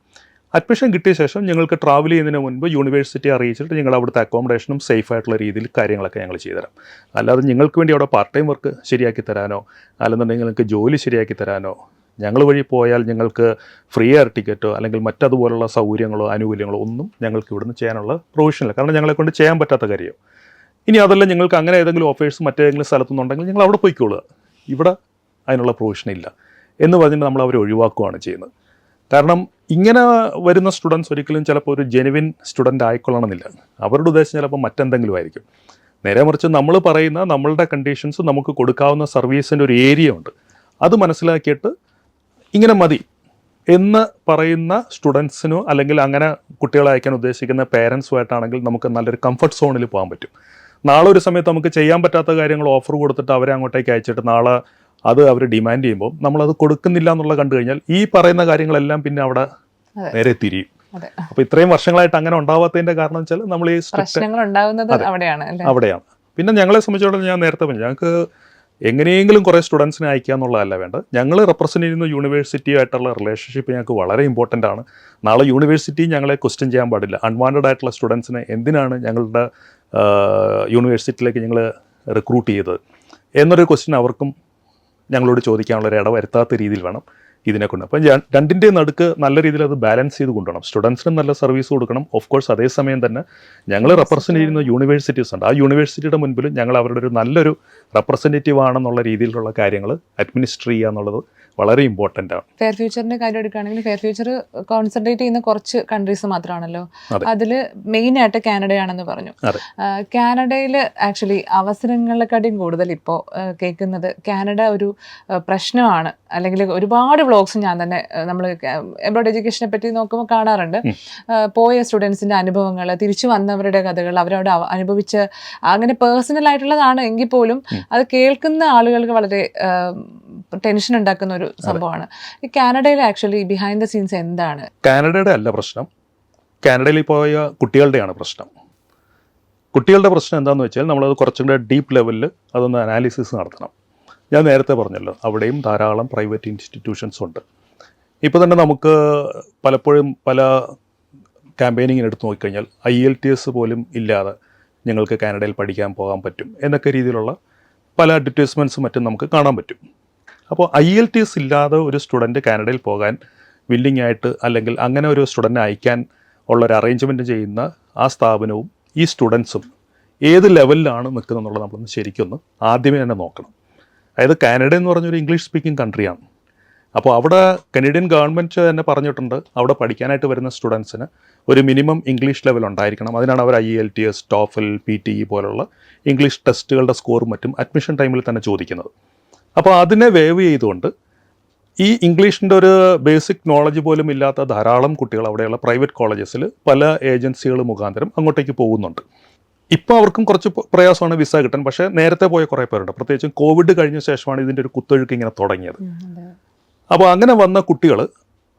[SPEAKER 1] അഡ്മിഷൻ കിട്ടിയ ശേഷം ഞങ്ങൾക്ക് ട്രാവൽ ചെയ്യുന്നതിന് മുൻപ് യൂണിവേഴ്സിറ്റി അറിയിച്ചിട്ട് ഞങ്ങൾ അവിടുത്തെ അക്കോമഡേഷനും സേഫ് ആയിട്ടുള്ള രീതിയിൽ കാര്യങ്ങളൊക്കെ ഞങ്ങൾ ചെയ്തു തരാം. അല്ലാതെ നിങ്ങൾക്ക് വേണ്ടി അവിടെ പാർട്ട് ടൈം വർക്ക് ശരിയാക്കി തരാനോ അല്ലെന്നുണ്ടെങ്കിൽ നിങ്ങൾക്ക് ജോലി ശരിയാക്കി തരാനോ ഞങ്ങൾ വഴി പോയാൽ ഞങ്ങൾക്ക് ഫ്രീ എയർ ടിക്കറ്റോ അല്ലെങ്കിൽ മറ്റതുപോലുള്ള സൗകര്യങ്ങളോ ആനുകൂല്യങ്ങളോ ഒന്നും ഞങ്ങൾക്ക് ഇവിടുന്ന് ചെയ്യാനുള്ള പ്രൊവിഷനില്ല. കാരണം ഞങ്ങളെ കൊണ്ട് ചെയ്യാൻ പറ്റാത്ത കാര്യം. ഇനി അതല്ല നിങ്ങൾക്ക് അങ്ങനെ ഏതെങ്കിലും ഓഫേഴ്സ് മറ്റേതെങ്കിലും സ്ഥലത്തുനിന്നുണ്ടെങ്കിൽ ഞങ്ങൾ അവിടെ പോയിക്കോളുക, ഇവിടെ അതിനുള്ള പ്രൊവിഷനില്ല എന്ന് പറഞ്ഞിട്ട് നമ്മൾ അവരെ ഒഴിവാക്കുകയാണ് ചെയ്യുന്നത്. കാരണം ഇങ്ങനെ വരുന്ന സ്റ്റുഡൻസ് ഒരിക്കലും ചിലപ്പോൾ ഒരു ജെനുവിൻ സ്റ്റുഡൻ്റ് ആയിക്കൊള്ളണമെന്നില്ല. അവരുടെ ഉദ്ദേശം ചിലപ്പോൾ മറ്റെന്തെങ്കിലും ആയിരിക്കും. നേരെ മറിച്ച് നമ്മൾ പറയുന്ന നമ്മളുടെ കണ്ടീഷൻസ് നമുക്ക് കൊടുക്കാവുന്ന സർവീസിൻ്റെ ഒരു ഏരിയ ഉണ്ട്, അത് മനസ്സിലാക്കിയിട്ട് ഇങ്ങനെ മതി എന്ന് പറയുന്ന സ്റ്റുഡൻസിനോ അല്ലെങ്കിൽ അങ്ങനെ കുട്ടികളെ അയക്കാൻ ഉദ്ദേശിക്കുന്ന പേരൻസുമായിട്ടാണെങ്കിൽ നമുക്ക് നല്ലൊരു കംഫർട്ട് സോണിൽ പോകാൻ പറ്റും. നാളെ ഒരു സമയത്ത് നമുക്ക് ചെയ്യാൻ പറ്റാത്ത കാര്യങ്ങൾ ഓഫർ കൊടുത്തിട്ട് അവരെ അങ്ങോട്ടേക്ക് അയച്ചിട്ട് നാളെ അത് അവർ ഡിമാൻഡ് ചെയ്യുമ്പോൾ നമ്മളത് കൊടുക്കുന്നില്ല എന്നുള്ളത് കണ്ടു കഴിഞ്ഞാൽ ഈ പറയുന്ന കാര്യങ്ങളെല്ലാം പിന്നെ അവിടെ നേരെ തിരിയും. അപ്പോൾ ഇത്രയും വർഷങ്ങളായിട്ട് അങ്ങനെ ഉണ്ടാവാത്തതിൻ്റെ കാരണം വെച്ചാൽ നമ്മൾ ഈ അവിടെയാണ്. പിന്നെ ഞങ്ങളെ സംബന്ധിച്ചിടത്തോളം ഞാൻ നേരത്തെ പറഞ്ഞു ഞങ്ങൾക്ക് എങ്ങനെയെങ്കിലും കുറേ സ്റ്റുഡൻസിനെ അയക്കുക എന്നുള്ളതല്ല വേണ്ടത്. ഞങ്ങൾ റെപ്രസെൻ്റ് ചെയ്യുന്ന യൂണിവേഴ്സിറ്റിയായിട്ടുള്ള റിലേഷൻഷിപ്പ് ഞങ്ങൾക്ക് വളരെ ഇമ്പോർട്ടൻ്റ് ആണ്. നാളെ യൂണിവേഴ്സിറ്റി ഞങ്ങളെ ക്വസ്റ്റ്യൻ ചെയ്യാൻ പാടില്ല. അൺവാണ്ടഡ് ആയിട്ടുള്ള സ്റ്റുഡൻസിനെ എന്തിനാണ് ഞങ്ങളുടെ യൂണിവേഴ്സിറ്റിയിലേക്ക് ഞങ്ങൾ റിക്രൂട്ട് ചെയ്തത് എന്നൊരു ക്വസ്റ്റ്യൻ അവർക്കും ഞങ്ങളോട് ചോദിക്കാനുള്ളൊരു ഇട വരുത്താത്ത രീതിയിൽ വേണം ഇതിനെ കൊണ്ട്. അപ്പം രണ്ടിൻ്റെ നടുക്ക് നല്ല രീതിയിൽ അത് ബാലൻസ് ചെയ്ത് കൊണ്ടുപോകണം. സ്റ്റുഡൻസിനും നല്ല സർവീസ് കൊടുക്കണം, ഓഫ് കോഴ്സ് അതേസമയം തന്നെ ഞങ്ങൾ റെപ്രസെൻ്റ് ചെയ്യുന്ന യൂണിവേഴ്സിറ്റീസ് ഉണ്ട്, ആ യൂണിവേഴ്സിറ്റിയുടെ മുൻപിൽ ഞങ്ങൾ അവരുടെ ഒരു നല്ലൊരു റെപ്രസെൻറ്റേറ്റീവ് ആണെന്നുള്ള രീതിയിലുള്ള കാര്യങ്ങൾ അഡ്മിനിസ്റ്റർ ചെയ്യുക എന്നുള്ളത് വളരെ ഇമ്പോർട്ടൻ്റ് ആണ്.
[SPEAKER 2] ഫെയർ ഫ്യൂച്ചറിന്റെ കാര്യം എടുക്കുകയാണെങ്കിൽ ഫെയർ ഫ്യൂച്ചർ കോൺസെൻട്രേറ്റ് ചെയ്യുന്ന കുറച്ച് കൺട്രീസ് മാത്രമാണല്ലോ. അതിൽ മെയിൻ ആയിട്ട് കാനഡയാണെന്ന് പറഞ്ഞു. കാനഡയിൽ ആക്ച്വലി അവസരങ്ങളെക്കാട്ടിയും കൂടുതൽ ഇപ്പോൾ കേൾക്കുന്നത് കാനഡ ഒരു പ്രശ്നമാണ്, അല്ലെങ്കിൽ ഒരുപാട് വ്ളോഗ്സ് ഞാൻ തന്നെ നമ്മൾ എബ്രോഡ് എഡ്യൂക്കേഷനെ പറ്റി നോക്കുമ്പോൾ കാണാറുണ്ട്. പോയ സ്റ്റുഡൻസിന്റെ അനുഭവങ്ങൾ, തിരിച്ചു വന്നവരുടെ കഥകൾ, അവരവിടെ അനുഭവിച്ച അങ്ങനെ പേഴ്സണൽ ആയിട്ടുള്ളതാണ് എങ്കിൽ പോലും അത് കേൾക്കുന്ന ആളുകൾക്ക് വളരെ ടെൻഷൻ ഉണ്ടാക്കുന്ന ഒരു സംഭവമാണ്. ഈ കാനഡയിൽ ആക്ച്വലി ബിഹൈൻഡ് ദ സീൻസ് എന്താണ്?
[SPEAKER 1] കാനഡയുടെ അല്ല പ്രശ്നം, കാനഡയിൽ പോയ കുട്ടികളുടെയാണ് പ്രശ്നം. കുട്ടികളുടെ പ്രശ്നം എന്താണെന്ന് വെച്ചാൽ നമ്മളത് കുറച്ചും കൂടെ ഡീപ്പ് ലെവലിൽ അതൊന്ന് അനാലിസിസ് നടത്തണം. ഞാൻ നേരത്തെ പറഞ്ഞല്ലോ, അവിടെയും ധാരാളം പ്രൈവറ്റ് ഇൻസ്റ്റിറ്റ്യൂഷൻസ് ഉണ്ട്. ഇപ്പോൾ തന്നെ നമുക്ക് പലപ്പോഴും പല ക്യാമ്പയിനിങ്ങിന് എടുത്ത് നോക്കിക്കഴിഞ്ഞാൽ IELTS പോലും ഇല്ലാതെ ഞങ്ങൾക്ക് കാനഡയിൽ പഠിക്കാൻ പോകാൻ പറ്റും എന്നൊക്കെ രീതിയിലുള്ള പല അഡ്വർടൈസ്മെൻറ്റ്സും മറ്റും നമുക്ക് കാണാൻ പറ്റും. അപ്പോൾ IELTS ഇല്ലാതെ ഒരു സ്റ്റുഡൻറ്റ് കാനഡയിൽ പോകാൻ വില്ലിംഗ് ആയിട്ട്, അല്ലെങ്കിൽ അങ്ങനെ ഒരു സ്റ്റുഡൻറ്റിനെ അയക്കാൻ ഉള്ളൊരു അറേഞ്ച്മെൻറ്റ് ചെയ്യുന്ന ആ സ്ഥാപനവും ഈ സ്റ്റുഡൻസും ഏത് ലെവലിലാണ് നിൽക്കുന്നത് എന്നുള്ളത് നമ്മളൊന്ന് ശരിക്കൊന്ന് ആദ്യമേ തന്നെ നോക്കണം. അതായത് കാനഡ എന്ന് പറഞ്ഞൊരു ഇംഗ്ലീഷ് സ്പീക്കിംഗ് കൺട്രിയാണ്. അപ്പോൾ അവിടെ കനേഡിയൻ ഗവൺമെൻറ് തന്നെ പറഞ്ഞിട്ടുണ്ട്, അവിടെ പഠിക്കാനായിട്ട് വരുന്ന സ്റ്റുഡൻസിന് ഒരു മിനിമം ഇംഗ്ലീഷ് ലെവൽ ഉണ്ടായിരിക്കണം. അതിനാണ് അവർ IELTS, TOEFL, PTE പോലുള്ള ഇംഗ്ലീഷ് ടെസ്റ്റുകളുടെ സ്കോറും മറ്റും അഡ്മിഷൻ ടൈമിൽ തന്നെ ചോദിക്കുന്നത്. അപ്പോൾ അതിനെ വേവ് ചെയ്തുകൊണ്ട് ഈ ഇംഗ്ലീഷിൻ്റെ ഒരു ബേസിക് നോളജ് പോലും ഇല്ലാത്ത ധാരാളം കുട്ടികൾ അവിടെയുള്ള പ്രൈവറ്റ് കോളേജസിൽ പല ഏജൻസികൾ മുഖാന്തരം അങ്ങോട്ടേക്ക് പോകുന്നുണ്ട്. ഇപ്പോൾ അവർക്കും കുറച്ച് പ്രയാസമാണ് വിസ കിട്ടാൻ. പക്ഷേ നേരത്തെ പോയ കുറേ പേരുണ്ട്, പ്രത്യേകിച്ചും കോവിഡ് കഴിഞ്ഞ ശേഷമാണ് ഇതിൻ്റെ ഒരു കുത്തൊഴുക്ക് ഇങ്ങനെ തുടങ്ങിയത്. അപ്പോൾ അങ്ങനെ വന്ന കുട്ടികൾ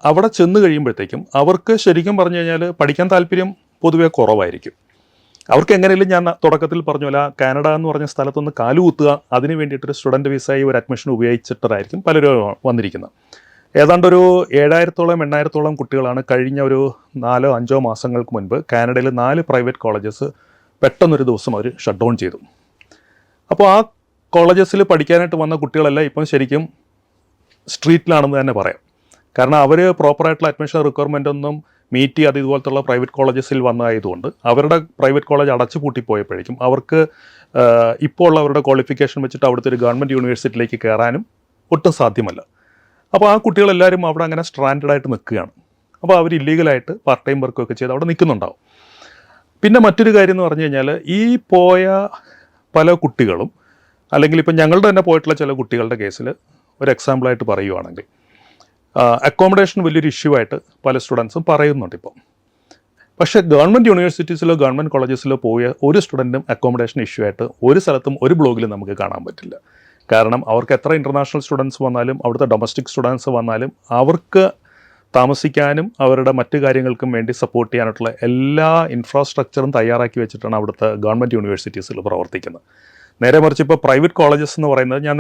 [SPEAKER 1] അവിടെ ചെന്ന് കഴിയുമ്പോഴത്തേക്കും അവർക്ക് ശരിക്കും പറഞ്ഞു കഴിഞ്ഞാൽ പഠിക്കാൻ താല്പര്യം പൊതുവേ കുറവായിരിക്കും. അവർക്ക് എങ്ങനെയും ഞാൻ തുടക്കത്തിൽ പറഞ്ഞ പോലെ കാനഡ എന്ന് പറഞ്ഞ സ്ഥലത്തൊന്ന് കാലുകുത്തുക, അതിന് വേണ്ടിയിട്ടൊരു സ്റ്റുഡൻറ്റ് വിസയായി ഒരു അഡ്മിഷൻ ഉപയോഗിച്ചിട്ടായിരിക്കും പലരും വന്നിരിക്കുന്നത്. ഏതാണ്ട് ഒരു 7,000-8,000 കുട്ടികളാണ് കഴിഞ്ഞ ഒരു 4-5 മാസങ്ങൾക്ക് മുൻപ് കാനഡയിൽ 4 പ്രൈവറ്റ് കോളേജസ് പെട്ടെന്നൊരു ദിവസം അവർ ഷട്ട് ഡൗൺ ചെയ്തു. അപ്പോൾ ആ കോളേജസിൽ പഠിക്കാനായിട്ട് വന്ന കുട്ടികളെല്ലാം ഇപ്പം ശരിക്കും സ്ട്രീറ്റിലാണെന്ന് തന്നെ പറയാം. കാരണം അവർ പ്രോപ്പറായിട്ടുള്ള അഡ്മിഷൻ റിക്വയർമെൻ്റ് ഒന്നും മീറ്റ് ചെയ്യാതെ ഇതുപോലത്തുള്ള പ്രൈവറ്റ് കോളേജസിൽ വന്നതായതുകൊണ്ട് അവരുടെ പ്രൈവറ്റ് കോളേജ് അടച്ചു പൂട്ടിപ്പോയപ്പോഴേക്കും അവർക്ക് ഇപ്പോൾ ഉള്ള അവരുടെ ക്വാളിഫിക്കേഷൻ വെച്ചിട്ട് അവിടുത്തെ ഒരു ഗവൺമെൻറ് യൂണിവേഴ്സിറ്റിയിലേക്ക് കയറാനും ഒട്ടും സാധ്യമല്ല. അപ്പോൾ ആ കുട്ടികളെല്ലാവരും അവിടെ അങ്ങനെ സ്ട്രാൻഡായിട്ട് നിൽക്കുകയാണ്. അപ്പോൾ അവർ ഇല്ലീഗലായിട്ട് പാർട്ട് ടൈം വർക്കൊക്കെ ചെയ്ത് അവിടെ നിൽക്കുന്നുണ്ടാവും. പിന്നെ മറ്റൊരു കാര്യം എന്ന് പറഞ്ഞു കഴിഞ്ഞാൽ, ഈ പോയ പല കുട്ടികളും, അല്ലെങ്കിൽ ഇപ്പം ഞങ്ങളുടെ തന്നെ പോയിട്ടുള്ള ചില കുട്ടികളുടെ കേസിൽ ഒരു എക്സാമ്പിളായിട്ട് പറയുവാണെങ്കിൽ, അക്കോമഡേഷൻ വലിയൊരു ഇഷ്യൂ ആയിട്ട് പല സ്റ്റുഡൻസും പറയുന്നുണ്ട് ഇപ്പം. പക്ഷേ ഗവൺമെൻറ് യൂണിവേഴ്സിറ്റീസിലോ ഗവൺമെൻറ് കോളേജസിലോ പോയ ഒരു സ്റ്റുഡൻറ്റും അക്കോമഡേഷൻ ഇഷ്യൂ ആയിട്ട് ഒരു സ്ഥലത്തും ഒരു ബ്ലോഗിലും നമുക്ക് കാണാൻ പറ്റില്ല. കാരണം അവർക്ക് എത്ര ഇൻ്റർനാഷണൽ സ്റ്റുഡൻസ് വന്നാലും അവിടുത്തെ ഡൊമസ്റ്റിക് സ്റ്റുഡൻസ് വന്നാലും അവർക്ക് താമസിക്കാനും അവരുടെ മറ്റു കാര്യങ്ങൾക്കും വേണ്ടി സപ്പോർട്ട് ചെയ്യാനായിട്ടുള്ള എല്ലാ ഇൻഫ്രാസ്ട്രക്ചറും തയ്യാറാക്കി വെച്ചിട്ടാണ് അവിടുത്തെ ഗവൺമെൻറ് യൂണിവേഴ്സിറ്റീസിൽ പ്രവർത്തിക്കുന്നത്. നേരെ മറിച്ച് ഇപ്പോൾ പ്രൈവറ്റ് കോളേജസ് എന്ന് പറയുന്നത് ഞാൻ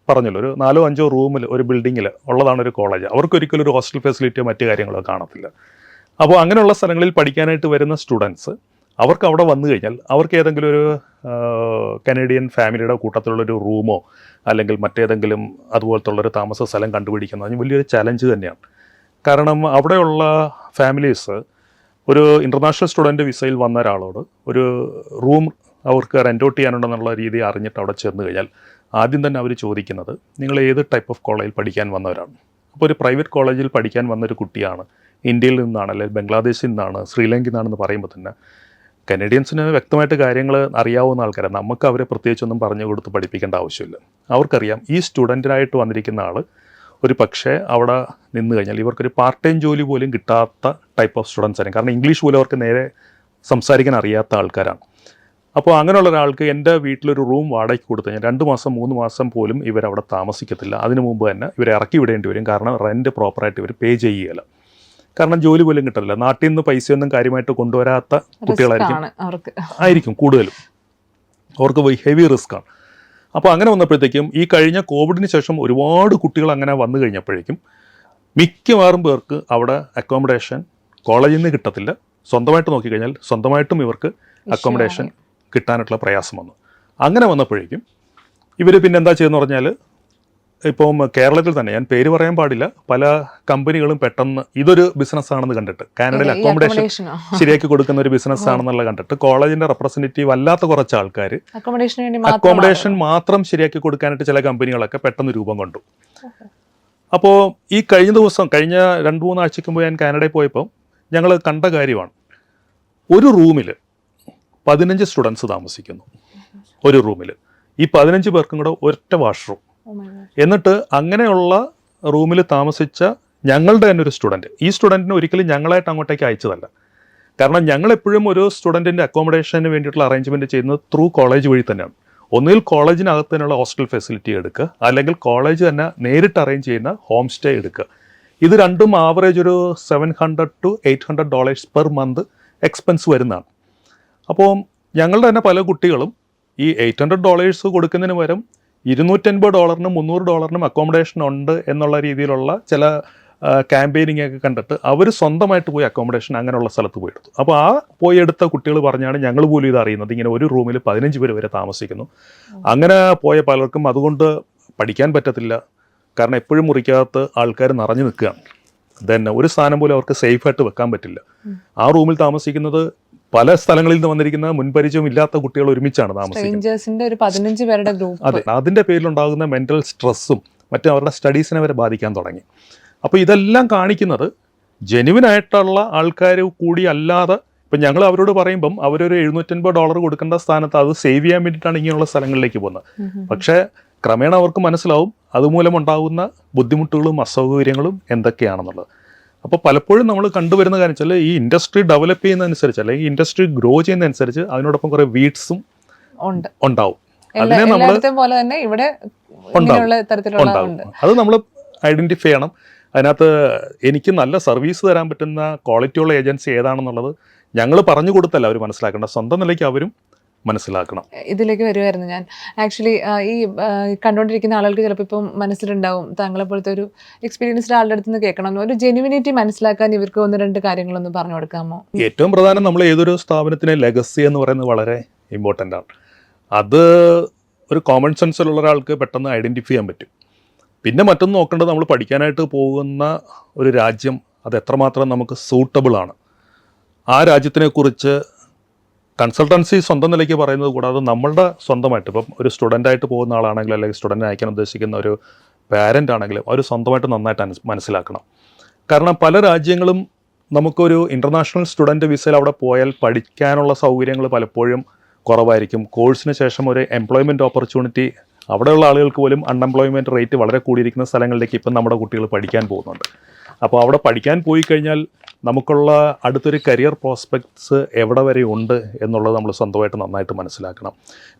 [SPEAKER 1] പറഞ്ഞല്ലോ, ഒരു 4-5 റൂമിൽ ഒരു ബിൽഡിങ്ങിൽ ഉള്ളതാണ് ഒരു കോളേജ്. അവർക്കൊരിക്കലും ഒരു ഹോസ്റ്റൽ ഫെസിലിറ്റിയോ മറ്റു കാര്യങ്ങളോ കാണത്തില്ല. അപ്പോൾ അങ്ങനെയുള്ള സ്ഥലങ്ങളിൽ പഠിക്കാനായിട്ട് വരുന്ന സ്റ്റുഡൻസ് അവർക്ക് അവിടെ വന്നു കഴിഞ്ഞാൽ അവർക്ക് ഏതെങ്കിലും ഒരു കനേഡിയൻ ഫാമിലിയുടെ കൂട്ടത്തിലുള്ളൊരു റൂമോ അല്ലെങ്കിൽ മറ്റേതെങ്കിലും അതുപോലത്തുള്ളൊരു താമസ സ്ഥലം കണ്ടുപിടിക്കുന്നത് വലിയൊരു ചലഞ്ച് തന്നെയാണ്. കാരണം അവിടെയുള്ള ഫാമിലീസ് ഒരു ഇൻ്റർനാഷണൽ സ്റ്റുഡൻറ്റ് വിസയിൽ വന്ന ഒരാളോട് ഒരു റൂം അവർക്ക് റെൻ്റ് ഔട്ട് ചെയ്യാനുണ്ടെന്നുള്ള രീതി അറിഞ്ഞിട്ട് അവിടെ ചെന്ന് കഴിഞ്ഞാൽ ആദ്യം തന്നെ അവർ ചോദിക്കുന്നത് നിങ്ങൾ ഏത് ടൈപ്പ് ഓഫ് കോളേജിൽ പഠിക്കാൻ വന്നവരാണ്. അപ്പോൾ ഒരു പ്രൈവറ്റ് കോളേജിൽ പഠിക്കാൻ വന്നൊരു കുട്ടിയാണ്, ഇന്ത്യയിൽ നിന്നാണ് അല്ലെങ്കിൽ ബംഗ്ലാദേശിൽ നിന്നാണ്, ശ്രീലങ്കയിൽ നിന്നാണെന്ന് പറയുമ്പോൾ തന്നെ കനേഡിയൻസിന് വ്യക്തമായിട്ട് കാര്യങ്ങൾ അറിയാവുന്ന ആൾക്കാരാണ്. നമുക്ക് അവരെ പ്രത്യേകിച്ചൊന്നും പറഞ്ഞു കൊടുത്ത് പഠിപ്പിക്കേണ്ട ആവശ്യമില്ല. അവർക്കറിയാം ഈ സ്റ്റുഡൻറ്റിനായിട്ട് വന്നിരിക്കുന്ന ആൾ ഒരു പക്ഷേ അവിടെ നിന്ന് കഴിഞ്ഞാൽ ഇവർക്കൊരു പാർട്ട് ടൈം ജോലി പോലും കിട്ടാത്ത ടൈപ്പ് ഓഫ് സ്റ്റുഡൻസ് ആയിരിക്കും. കാരണം ഇംഗ്ലീഷ് പോലും അവർക്ക് നേരെ സംസാരിക്കാൻ അറിയാത്ത ആൾക്കാരാണ്. അപ്പോൾ അങ്ങനെയുള്ള ഒരാൾക്ക് എൻ്റെ വീട്ടിലൊരു റൂം വാടകയ്ക്ക് കൊടുത്തു കഴിഞ്ഞാൽ 2 മാസം 3 മാസം പോലും ഇവരവിടെ താമസിക്കത്തില്ല. അതിനു മുമ്പ് തന്നെ ഇവരെ ഇറക്കി വിടേണ്ടി വരും. കാരണം റെൻറ്റ് പ്രോപ്പറായിട്ട് ഇവർ പേ ചെയ്യുകയില്ല. കാരണം ജോലി പോലും കിട്ടില്ല. നാട്ടിൽ നിന്ന് പൈസയൊന്നും കാര്യമായിട്ട് കൊണ്ടുവരാത്ത കുട്ടികളായിരിക്കും കൂടുതലും. അവർക്ക് ഹെവി റിസ്ക്കാണ്. അപ്പോൾ അങ്ങനെ വന്നപ്പോഴത്തേക്കും ഈ കഴിഞ്ഞ കോവിഡിന് ശേഷം ഒരുപാട് കുട്ടികൾ അങ്ങനെ വന്നു കഴിഞ്ഞപ്പോഴേക്കും മിക്കവാറും പേർക്ക് അവിടെ അക്കോമഡേഷൻ കോളേജിൽ നിന്ന് കിട്ടത്തില്ല. സ്വന്തമായിട്ട് നോക്കിക്കഴിഞ്ഞാൽ സ്വന്തമായിട്ടും ഇവർക്ക് അക്കോമഡേഷൻ കിട്ടാനായിട്ടുള്ള പ്രയാസം വന്നു. അങ്ങനെ വന്നപ്പോഴേക്കും ഇവർ പിന്നെ എന്താ ചെയ്യുന്നത് പറഞ്ഞാൽ, ഇപ്പം കേരളത്തിൽ തന്നെ ഞാൻ പേര് പറയാൻ പാടില്ല, പല കമ്പനികളും പെട്ടെന്ന് ഇതൊരു ബിസിനസ്സാണെന്ന് കണ്ടിട്ട് കാനഡയിൽ അക്കോമഡേഷൻ ശരിയാക്കി കൊടുക്കുന്ന ഒരു ബിസിനസ് ആണെന്നുള്ള കണ്ടിട്ട് കോളേജിന്റെ റെപ്രസെന്റേറ്റീവ് അല്ലാത്ത കുറച്ച് ആൾക്കാർ അക്കോമഡേഷൻ മാത്രം ശരിയാക്കി കൊടുക്കാനായിട്ട് ചില കമ്പനികളൊക്കെ പെട്ടെന്ന് രൂപം കൊണ്ടു. അപ്പോൾ ഈ കഴിഞ്ഞ 2-3 ആഴ്ചയ്ക്ക് മുമ്പ് ഞാൻ കാനഡയിൽ പോയപ്പോൾ ഞങ്ങൾ കണ്ട കാര്യമാണ്. ഒരു റൂമിൽ 15 സ്റ്റുഡൻസ് താമസിക്കുന്നു. ഒരു റൂമിൽ ഈ 15 പേർക്കും കൂടെ ഒറ്റ വാഷ്റൂം. എന്നിട്ട് അങ്ങനെയുള്ള റൂമിൽ താമസിച്ച ഞങ്ങളുടെ തന്നെ ഒരു സ്റ്റുഡൻറ്റ്, ഈ സ്റ്റുഡൻറ്റിനെ ഒരിക്കലും ഞങ്ങളായിട്ട് അങ്ങോട്ടേക്ക് അയച്ചതല്ല. കാരണം ഞങ്ങൾ എപ്പോഴും ഒരു സ്റ്റുഡൻറ്റിൻ്റെ അക്കോമഡേഷന് വേണ്ടിയിട്ടുള്ള അറേഞ്ച്മെൻറ്റ് ചെയ്യുന്നത് ത്രൂ കോളേജ് വഴി തന്നെയാണ്. ഒന്നുകിൽ കോളേജിനകത്ത് തന്നെയുള്ള ഹോസ്റ്റൽ ഫെസിലിറ്റി എടുക്കുക, അല്ലെങ്കിൽ കോളേജ് തന്നെ നേരിട്ട് അറേഞ്ച് ചെയ്യുന്ന ഹോം സ്റ്റേ എടുക്കുക. ഇത് രണ്ടും ആവറേജ് ഒരു $700 to $800 പെർ മന്ത് എക്സ്പെൻസ് വരുന്നതാണ്. അപ്പോൾ ഞങ്ങളുടെ തന്നെ പല കുട്ടികളും ഈ $800 കൊടുക്കുന്നതിന് പകരം $250 $300 അക്കോമഡേഷൻ ഉണ്ട് എന്നുള്ള രീതിയിലുള്ള ചില ക്യാമ്പയിനിങ് ഒക്കെ കണ്ടിട്ട് അവർ സ്വന്തമായിട്ട് പോയി അക്കോമഡേഷൻ അങ്ങനെയുള്ള സ്ഥലത്ത് പോയി എടുത്തു. അപ്പോൾ ആ പോയി എടുത്ത കുട്ടികൾ പറഞ്ഞാണ് ഞങ്ങൾ പോലും ഇത് അറിയുന്നത്, ഇങ്ങനെ ഒരു റൂമിൽ 15 പേര് വരെ താമസിക്കുന്നു. അങ്ങനെ പോയ പലർക്കും അതുകൊണ്ട് പഠിക്കാൻ പറ്റത്തില്ല. കാരണം എപ്പോഴും മുറിക്കകത്ത് ആൾക്കാർ നിറഞ്ഞു നിൽക്കുകയാണ്. തന്നെ ഒരു സ്ഥാനം പോലും അവർക്ക് സേഫായിട്ട് വെക്കാൻ പറ്റില്ല. ആ റൂമിൽ താമസിക്കുന്നത് പല സ്ഥലങ്ങളിൽ നിന്ന് വന്നിരിക്കുന്ന മുൻപരിചയം ഇല്ലാത്ത കുട്ടികൾ ഒരുമിച്ചാണ് താമസിക്കുന്നത്. അതെ, അതിൻ്റെ പേരിലുണ്ടാകുന്ന മെൻ്റൽ സ്ട്രെസ്സും മറ്റും അവരുടെ സ്റ്റഡീസിനെ വരെ ബാധിക്കാൻ തുടങ്ങി. അപ്പോൾ ഇതെല്ലാം കാണിക്കുന്നത് ജെനുവിനായിട്ടുള്ള ആൾക്കാർ കൂടി അല്ലാതെ, ഇപ്പം ഞങ്ങൾ അവരോട് പറയുമ്പം അവരൊരു $750 കൊടുക്കേണ്ട സ്ഥാനത്ത് അത് സേവ് ചെയ്യാൻ വേണ്ടിയിട്ടാണ് ഇങ്ങനെയുള്ള സ്ഥലങ്ങളിലേക്ക് പോകുന്നത്. പക്ഷേ ക്രമേണ അവർക്ക് മനസ്സിലാവും അതുമൂലം ഉണ്ടാകുന്ന ബുദ്ധിമുട്ടുകളും അസൗകര്യങ്ങളും എന്തൊക്കെയാണെന്നുള്ളത്. അപ്പോൾ പലപ്പോഴും നമ്മൾ കണ്ടുവരുന്ന കാര്യം വെച്ചാൽ ഈ ഇൻഡസ്ട്രി ഡെവലപ്പ് ചെയ്യുന്നതനുസരിച്ച് അല്ലെങ്കിൽ ഇൻഡസ്ട്രി ഗ്രോ ചെയ്യുന്നതനുസരിച്ച് അതിനോടൊപ്പം കുറേ വീഡ്സും ഉണ്ടാവും. അതിനെ നമ്മൾ ഉണ്ടാവും. അത് നമ്മൾ ഐഡൻറ്റിഫൈ ചെയ്യണം. അതിനകത്ത് എനിക്ക് നല്ല സർവീസ് തരാൻ പറ്റുന്ന ക്വാളിറ്റിയുള്ള ഏജൻസി ഏതാണെന്നുള്ളത് ഞങ്ങൾ പറഞ്ഞു കൊടുത്തല്ല അവർ മനസ്സിലാക്കേണ്ട, സ്വന്തം നിലയ്ക്ക് അവരും മനസ്സിലാക്കണം.
[SPEAKER 2] ഇതിലേക്ക് വരുമായിരുന്നു ഞാൻ. ആക്ച്വലി ഈ കണ്ടുകൊണ്ടിരിക്കുന്ന ആളുകൾക്ക് ചിലപ്പോൾ ഇപ്പം മനസ്സിലുണ്ടാവും താങ്കളെ പോലത്തെ ഒരു എക്സ്പീരിയൻസ്ഡ് ആളുടെ അടുത്ത് നിന്ന് കേൾക്കണം, ഒരു ജെനുവിനിറ്റി മനസ്സിലാക്കാൻ ഇവർക്ക് 1-2 കാര്യങ്ങളൊന്ന് പറഞ്ഞു കൊടുക്കാമോ?
[SPEAKER 1] ഏറ്റവും പ്രധാനം, നമ്മൾ ഏതൊരു സ്ഥാപനത്തിനെ ലെഗസി എന്ന് പറയുന്നത് വളരെ ഇമ്പോർട്ടൻ്റ് ആണ്. അത് ഒരു കോമൺ സെൻസിലുള്ള ഒരാൾക്ക് പെട്ടെന്ന് ഐഡൻറ്റിഫൈ ചെയ്യാൻ പറ്റും. പിന്നെ മറ്റൊന്ന് നോക്കേണ്ടത്, നമ്മൾ പഠിക്കാനായിട്ട് പോകുന്ന ഒരു രാജ്യം അത് എത്രമാത്രം നമുക്ക് സൂട്ടബിളാണ്. ആ രാജ്യത്തിനെക്കുറിച്ച് കൺസൾട്ടൻസി സ്വന്തം നിലയ്ക്ക് പറയുന്നത് കൂടാതെ നമ്മളുടെ സ്വന്തമായിട്ട്, ഇപ്പം ഒരു സ്റ്റുഡൻ്റായിട്ട് പോകുന്ന ആളാണെങ്കിലും അല്ലെങ്കിൽ സ്റ്റുഡൻറ്റിനെ അയക്കാൻ ഉദ്ദേശിക്കുന്ന ഒരു പാരൻ്റ് ആണെങ്കിലും അവർ സ്വന്തമായിട്ട് നന്നായിട്ട് മനസ്സിലാക്കണം. കാരണം പല രാജ്യങ്ങളും നമുക്കൊരു ഇൻ്റർനാഷണൽ സ്റ്റുഡൻറ്റ് വിസയിൽ അവിടെ പോയാൽ പഠിക്കാനുള്ള സൗകര്യങ്ങൾ പലപ്പോഴും കുറവായിരിക്കും. കോഴ്സിന് ശേഷം ഒരു എംപ്ലോയ്മെൻറ്റ് ഓപ്പർച്യൂണിറ്റി, അവിടെയുള്ള ആളുകൾക്ക് പോലും അൺഎംപ്ലോയ്മെൻറ്റ് റേറ്റ് വളരെ കൂടിയിരിക്കുന്ന സ്ഥലങ്ങളിലേക്ക് ഇപ്പം നമ്മുടെ കുട്ടികൾ പഠിക്കാൻ പോകുന്നുണ്ട്. അപ്പോൾ അവിടെ പഠിക്കാൻ പോയി കഴിഞ്ഞാൽ നമുക്കുള്ള അടുത്തൊരു കരിയർ പ്രോസ്പെക്ട്സ് എവിടെ വരെ ഉണ്ട് എന്നുള്ളത് നമ്മൾ സ്വന്തമായിട്ട് നന്നായിട്ട് മനസ്സിലാക്കണം.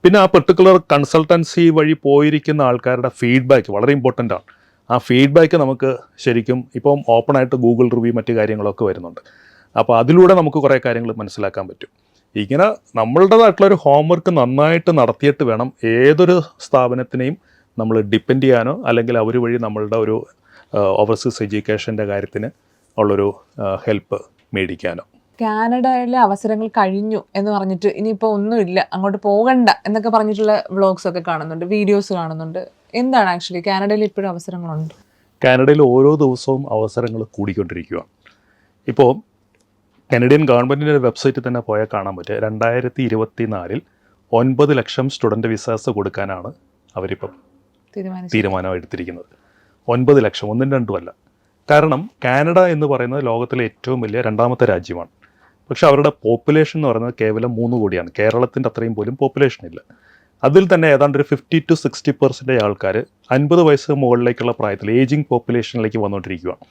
[SPEAKER 1] പിന്നെ ആ പെർട്ടിക്കുലർ കൺസൾട്ടൻസി വഴി പോയിരിക്കുന്ന ആൾക്കാരുടെ ഫീഡ്ബാക്ക് വളരെ ഇമ്പോർട്ടൻ്റ് ആണ്. ആ ഫീഡ്ബാക്ക് നമുക്ക് ശരിക്കും ഇപ്പം ഓപ്പണായിട്ട് ഗൂഗിൾ റിവ്യൂ മറ്റു കാര്യങ്ങളൊക്കെ വരുന്നുണ്ട്. അപ്പോൾ അതിലൂടെ നമുക്ക് കുറേ കാര്യങ്ങൾ മനസ്സിലാക്കാൻ പറ്റും. ഇങ്ങനെ നമ്മളുടേതായിട്ടുള്ളൊരു ഹോംവർക്ക് നന്നായിട്ട് നടത്തിയിട്ട് വേണം ഏതൊരു സ്ഥാപനത്തിനെയും നമ്മൾ ഡിപ്പെൻഡ് ചെയ്യാനോ അല്ലെങ്കിൽ അവർ വഴി നമ്മളുടെ ഒരു ഓവർസീസ് എഡ്യൂക്കേഷൻ്റെ കാര്യത്തിന് ഉള്ളൊരു ഹെൽപ്പ് മേടിക്കാനോ.
[SPEAKER 2] കാനഡയിലെ അവസരങ്ങൾ കഴിഞ്ഞു എന്ന് പറഞ്ഞിട്ട് ഇനിയിപ്പോൾ ഒന്നുമില്ല അങ്ങോട്ട് പോകണ്ട എന്നൊക്കെ പറഞ്ഞിട്ടുള്ള വ്ളോഗ്സ് ഒക്കെ കാണുന്നുണ്ട്, വീഡിയോസ് കാണുന്നുണ്ട്. എന്താണ് ആക്ച്വലി കാനഡയിൽ ഇപ്പോഴും അവസരങ്ങളുണ്ട്?
[SPEAKER 1] കാനഡയിൽ ഓരോ ദിവസവും അവസരങ്ങൾ കൂടിക്കൊണ്ടിരിക്കുകയാണ്. ഇപ്പോൾ കനഡിയൻ ഗവൺമെൻറ്റിൻ്റെ വെബ്സൈറ്റിൽ തന്നെ പോയാൽ കാണാൻ പറ്റുക 2024 9 ലക്ഷം സ്റ്റുഡൻറ്റ് വിസാസ് കൊടുക്കാനാണ് അവരിപ്പം തീരുമാനം എടുത്തിരിക്കുന്നത്. 9 ലക്ഷം, 1-2 അല്ല. കാരണം കാനഡ എന്ന് പറയുന്നത് ലോകത്തിലെ ഏറ്റവും വലിയ 2ാമത്തെ രാജ്യമാണ്. പക്ഷേ അവരുടെ പോപ്പുലേഷൻ എന്ന് പറയുന്നത് കേവലം 3 കോടിയാണ്. കേരളത്തിൻ്റെ അത്രയും പോലും പോപ്പുലേഷൻ ഇല്ല. അതിൽ തന്നെ ഏതാണ്ട് ഒരു 50 to 60% ആൾക്കാർ 50 വയസ്സ് മുകളിലേക്കുള്ള പ്രായത്തിൽ ഏജിങ് പോപ്പുലേഷനിലേക്ക് വന്നുകൊണ്ടിരിക്കുകയാണ്.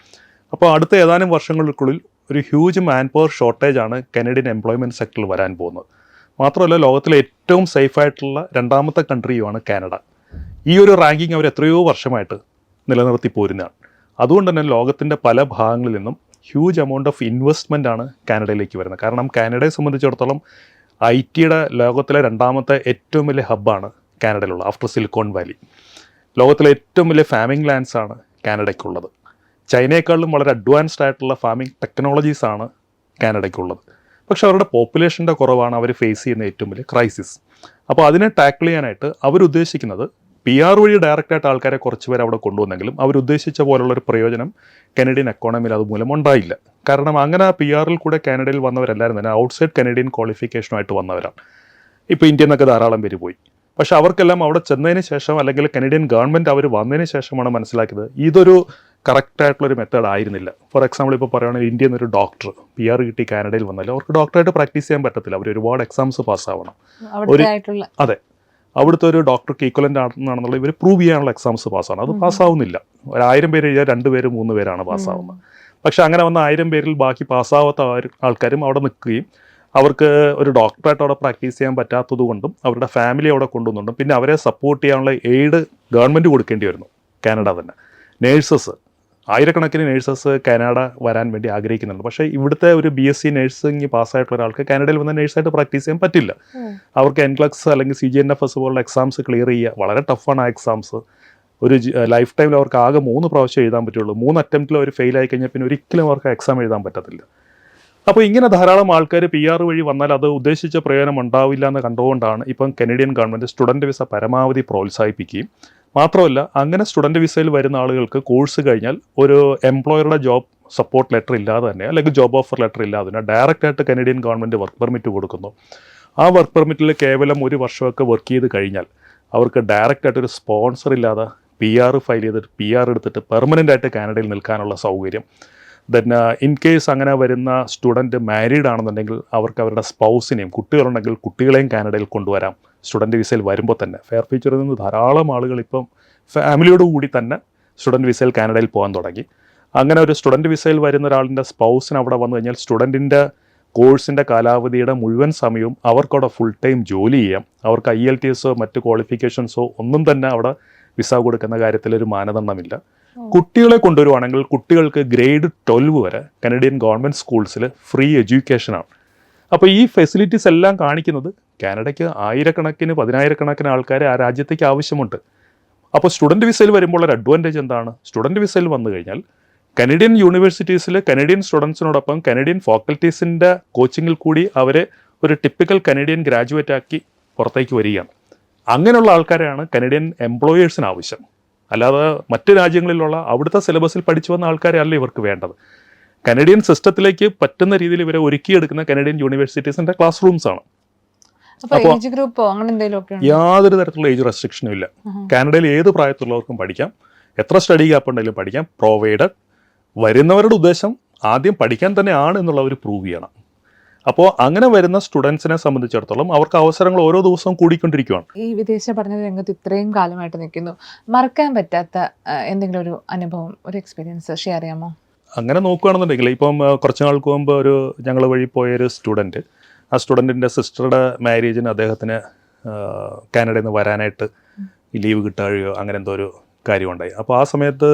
[SPEAKER 1] അപ്പോൾ അടുത്ത ഏതാനും വർഷങ്ങൾക്കുള്ളിൽ ഒരു ഹ്യൂജ് മാൻ പവർ ഷോർട്ടേജാണ് കനഡിയൻ എംപ്ലോയ്മെൻറ്റ് സെക്ടറിൽ വരാൻ പോകുന്നത്. മാത്രമല്ല ലോകത്തിലെ ഏറ്റവും സേഫായിട്ടുള്ള 2ാമത്തെ കൺട്രിയുമാണ് കാനഡ. ഈ ഒരു റാങ്കിങ് അവർ എത്രയോ വർഷമായിട്ട് നിലനിർത്തി പോരുന്നതാണ്. അതുകൊണ്ട് തന്നെ ലോകത്തിൻ്റെ പല ഭാഗങ്ങളിൽ നിന്നും ഹ്യൂജ് എമൗണ്ട് ഓഫ് ഇൻവെസ്റ്റ്മെൻ്റ് ആണ് കാനഡയിലേക്ക് വരുന്നത്. കാരണം കാനഡയെ സംബന്ധിച്ചിടത്തോളം IT-യുടെ ലോകത്തിലെ 2ാമത്തെ ഏറ്റവും വലിയ ഹബ്ബാണ് കാനഡയിലുള്ള, ആഫ്റ്റർ സിലിക്കോൺ വാലി. ലോകത്തിലെ ഏറ്റവും വലിയ ഫാമിംഗ് ലാൻഡ്സാണ് കാനഡയ്ക്കുള്ളത്. ചൈനയെക്കാളും വളരെ അഡ്വാൻസ്ഡ് ആയിട്ടുള്ള ഫാമിംഗ് ടെക്നോളജീസാണ് കാനഡയ്ക്കുള്ളത്. പക്ഷേ അവരുടെ പോപ്പുലേഷൻ്റെ കുറവാണ് അവർ ഫേസ് ചെയ്യുന്ന ഏറ്റവും വലിയ ക്രൈസിസ്. അപ്പോൾ അതിനെ ടാക്കിൾ ചെയ്യാനായിട്ട് അവരുദ്ദേശിക്കുന്നത് PR വഴി ഡയറക്റ്റായിട്ട് ആൾക്കാരെ കുറച്ച് പേര് അവിടെ കൊണ്ടുവന്നെങ്കിലും അവരുദ്ദേശിച്ച പോലുള്ളൊരു പ്രയോജനം കനഡിയൻ എക്കോണമിയിൽ അതുമൂലം ഉണ്ടായില്ല. കാരണം അങ്ങനെ PR-ൽ കൂടെ കാനഡയിൽ വന്നവരെല്ലാവരും തന്നെ ഔട്ട്സൈഡ് കനഡിയൻ ക്വാളിഫിക്കേഷനുമായിട്ട് വന്നവരാണ്. ഇപ്പോൾ ഇന്ത്യയിൽ നിന്നൊക്കെ ധാരാളം പേര് പോയി. പക്ഷെ അവർക്കെല്ലാം അവിടെ ചെന്നതിന് ശേഷം അല്ലെങ്കിൽ കനഡിയൻ ഗവൺമെൻറ് അവർ വന്നതിന് ശേഷമാണ് മനസ്സിലാക്കിയത് ഇതൊരു കറക്റ്റായിട്ടുള്ളൊരു മെത്തേഡ് ആയിരുന്നില്ല. ഫോർ എക്സാമ്പിൾ ഇപ്പോൾ പറയുകയാണെങ്കിൽ ഇന്ത്യയിൽ നിന്നൊരു ഡോക്ടർ PR കിട്ടി കാനഡയിൽ വന്നാലും അവർക്ക് ഡോക്ടറായിട്ട് പ്രാക്ടീസ് ചെയ്യാൻ പറ്റത്തില്ല. അവർ ഒരുപാട് എക്സാംസ് പാസ്സാവണം. അതെ, അവിടുത്തെ ഒരു ഡോക്ടർക്ക് ഈക്വലൻ്റ് ആണെന്നുള്ള ഇവർ പ്രൂവ് ചെയ്യാനുള്ള എക്സാംസ് പാസ്സാണ്. അത് പാസ്സാവുന്നില്ല. 1000 പേര് എഴുതിയാൽ 2 പേര് 3 പേരാണ് പാസ്സാവുന്നത്. പക്ഷെ അങ്ങനെ വന്ന 1000 പേരിൽ ബാക്കി പാസ്സാവാത്ത ആൾക്കാരും അവിടെ നിൽക്കുകയും അവർക്ക് ഒരു ഡോക്ടറായിട്ട് അവിടെ പ്രാക്ടീസ് ചെയ്യാൻ പറ്റാത്തത് കൊണ്ടും അവരുടെ ഫാമിലി അവിടെ കൊണ്ടുവന്നുകൊണ്ടും പിന്നെ അവരെ സപ്പോർട്ട് ചെയ്യാനുള്ള എയ്ഡ് ഗവൺമെൻറ് കൊടുക്കേണ്ടി വരുന്നു. കാനഡ തന്നെ നേഴ്സസ്, ആയിരക്കണക്കിന് നേഴ്സസ് കാനഡ വരാൻ വേണ്ടി ആഗ്രഹിക്കുന്നുണ്ട്. പക്ഷേ ഇവിടുത്തെ ഒരു BSc നഴ്സിംഗ് പാസ്സായിട്ടുള്ള ഒരാൾക്ക് കാനഡയിൽ വന്ന നേഴ്സായിട്ട് പ്രാക്ടീസ് ചെയ്യാൻ പറ്റില്ല. അവർക്ക് NCLEX അല്ലെങ്കിൽ CGNFS പോലുള്ള എക്സാംസ് ക്ലിയർ ചെയ്യുക വളരെ ടഫാണ്. ആ എക്സാംസ് ഒരു ലൈഫ് ടൈമിൽ അവർക്ക് ആകെ 3 പ്രാവശ്യം എഴുതാൻ പറ്റുള്ളൂ. 3 അറ്റംപ്റ്റിൽ അവർ ഫെയിൽ ആയി കഴിഞ്ഞാൽ പിന്നെ ഒരിക്കലും അവർക്ക് എക്സാം എഴുതാൻ പറ്റത്തില്ല. അപ്പോൾ ഇങ്ങനെ ധാരാളം ആൾക്കാർ PR വഴി വന്നാൽ അത് ഉദ്ദേശിച്ച പ്രയോജനം ഉണ്ടാവില്ല എന്ന് കണ്ടുകൊണ്ടാണ് ഇപ്പം കനേഡിയൻ ഗവൺമെൻറ് സ്റ്റുഡൻറ്റ് വിസ പരമാവധി പ്രോത്സാഹിപ്പിക്കുകയും മാത്രമല്ല അങ്ങനെ സ്റ്റുഡൻറ്റ് വിസയിൽ വരുന്ന ആളുകൾക്ക് കോഴ്സ് കഴിഞ്ഞാൽ ഒരു എംപ്ലോയറുടെ ജോബ് സപ്പോർട്ട് ലെറ്റർ ഇല്ലാതെ തന്നെ അല്ലെങ്കിൽ ജോബ് ഓഫർ ലെറ്റർ ഇല്ലാതെ തന്നെ ഡയറക്റ്റായിട്ട് കനേഡിയൻ ഗവൺമെൻറ് വർക്ക് പെർമിറ്റ് കൊടുക്കുന്നു. ആ വർക്ക് പെർമിറ്റിൽ കേവലം 1 വർഷമൊക്കെ വർക്ക് ചെയ്ത് കഴിഞ്ഞാൽ അവർക്ക് ഡയറക്റ്റായിട്ടൊരു സ്പോൺസർ ഇല്ലാതെ PR ഫയൽ ചെയ്തിട്ട് PR എടുത്തിട്ട് പെർമനൻ്റ് ആയിട്ട് കാനഡയിൽ നിൽക്കാനുള്ള സൗകര്യം. ദെൻ ഇൻ കേസ് അങ്ങനെ വരുന്ന സ്റ്റുഡൻറ്റ് മാരീഡ് ആണെന്നുണ്ടെങ്കിൽ അവർക്ക് അവരുടെ സ്പൗസിനെയും കുട്ടികളുണ്ടെങ്കിൽ കുട്ടികളെയും കാനഡയിൽ കൊണ്ടുവരാം. സ്റ്റുഡൻറ്റ് വിസയിൽ വരുമ്പോൾ തന്നെ ഫെയർ ഫ്യൂച്ചറിൽ നിന്ന് ധാരാളം ആളുകൾ ഇപ്പം ഫാമിലിയോട് കൂടി തന്നെ സ്റ്റുഡൻറ്റ് വിസയിൽ കാനഡയിൽ പോകാൻ തുടങ്ങി. അങ്ങനെ ഒരു സ്റ്റുഡൻറ്റ് വിസയിൽ വരുന്ന ഒരാളിൻ്റെ സ്പൗസിന് അവിടെ വന്നു കഴിഞ്ഞാൽ സ്റ്റുഡൻറ്റിൻ്റെ കോഴ്സിൻ്റെ കാലാവധിയുടെ മുഴുവൻ സമയവും അവർക്കവിടെ ഫുൾ ടൈം ജോലി ചെയ്യാം. അവർക്ക് IELTSO മറ്റ് ക്വാളിഫിക്കേഷൻസോ ഒന്നും തന്നെ അവിടെ വിസ കൊടുക്കുന്ന കാര്യത്തിൽ ഒരു മാനദണ്ഡമില്ല. കുട്ടികളെ കൊണ്ടുവരുവാണെങ്കിൽ കുട്ടികൾക്ക് ഗ്രേഡ് 12 വരെ കനഡിയൻ ഗവൺമെൻറ് സ്കൂൾസിൽ ഫ്രീ എഡ്യൂക്കേഷനാണ്. അപ്പോൾ ഈ ഫെസിലിറ്റീസ് എല്ലാം കാണിക്കുന്നത് കാനഡയ്ക്ക് ആയിരക്കണക്കിന് 10,000-കണക്കിന് ആൾക്കാരെ ആ രാജ്യത്തേക്ക് ആവശ്യമുണ്ട്. അപ്പോൾ സ്റ്റുഡൻറ്റ് വിസയിൽ വരുമ്പോൾ ഒരു അഡ്വാൻറ്റേജ് എന്താണ്? സ്റ്റുഡൻറ്റ് വിസയിൽ വന്നു കഴിഞ്ഞാൽ കനഡിയൻ യൂണിവേഴ്സിറ്റീസിൽ കനഡിയൻ സ്റ്റുഡൻസിനോടൊപ്പം കനഡിയൻ ഫാക്കൽറ്റീസിൻ്റെ കോച്ചിങ്ങിൽ കൂടി അവരെ ഒരു ടിപ്പിക്കൽ കനഡിയൻ ഗ്രാജുവേറ്റ് ആക്കി പുറത്തേക്ക് വരികയാണ്. അങ്ങനെയുള്ള ആൾക്കാരെയാണ് കനഡിയൻ എംപ്ലോയേഴ്സിന് ആവശ്യം. അല്ലാതെ മറ്റ് രാജ്യങ്ങളിലുള്ള അവിടുത്തെ സിലബസിൽ പഠിച്ചു വന്ന ആൾക്കാരെ അല്ല ഇവർക്ക് വേണ്ടത്. കനഡിയൻ സിസ്റ്റത്തിലേക്ക് പറ്റുന്ന രീതിയിൽ ഇവരെ ഒരുക്കിയെടുക്കുന്ന കനഡിയൻ യൂണിവേഴ്സിറ്റീസിൻ്റെ ക്ലാസ് റൂംസ് ആണ്. യാതൊരു തരത്തിലുള്ള ഏജ് റെസ്ട്രിക്ഷനും ഇല്ല. കാനഡയിൽ ഏത് പ്രായത്തിലുള്ളവർക്കും പഠിക്കാം. എത്ര സ്റ്റഡി ഗ്യാപ്പ് ഉണ്ടെങ്കിലും പഠിക്കാം. പ്രൊവൈഡഡ് വരുന്നവരുടെ ഉദ്ദേശം ആദ്യം പഠിക്കാൻ തന്നെയാണ് എന്നുള്ളവർ പ്രൂവ് ചെയ്യണം. അപ്പോൾ അങ്ങനെ വരുന്ന സ്റ്റുഡൻസിനെ സംബന്ധിച്ചിടത്തോളം അവർക്ക് അവസരങ്ങൾ ഓരോ ദിവസവും കൂടിക്കൊണ്ടിരിക്കുകയാണ്.
[SPEAKER 2] ഈ വിദേശ പഠന രംഗത്ത് ഇത്രയും കാലമായിട്ട് നിൽക്കുന്നു, മറക്കാൻ പറ്റാത്ത എന്തെങ്കിലും ഒരു അനുഭവം, ഒരു എക്സ്പീരിയൻസ് ഷെയർ ചെയ്യാമോ?
[SPEAKER 1] അങ്ങനെ നോക്കുകയാണെന്നുണ്ടെങ്കിൽ ഇപ്പം കുറച്ച് നാൾക്ക് മുമ്പ് ഞങ്ങൾ വഴി പോയൊരു സ്റ്റുഡൻറ്റ്, ആ സ്റ്റുഡൻറ്റിൻ്റെ സിസ്റ്ററുടെ മാരേജിന് അദ്ദേഹത്തിന് കാനഡയിൽ നിന്ന് വരാനായിട്ട് ലീവ് കിട്ടുകയോ അങ്ങനെ എന്തോ ഒരു കാര്യമുണ്ടായി. അപ്പോൾ ആ സമയത്ത്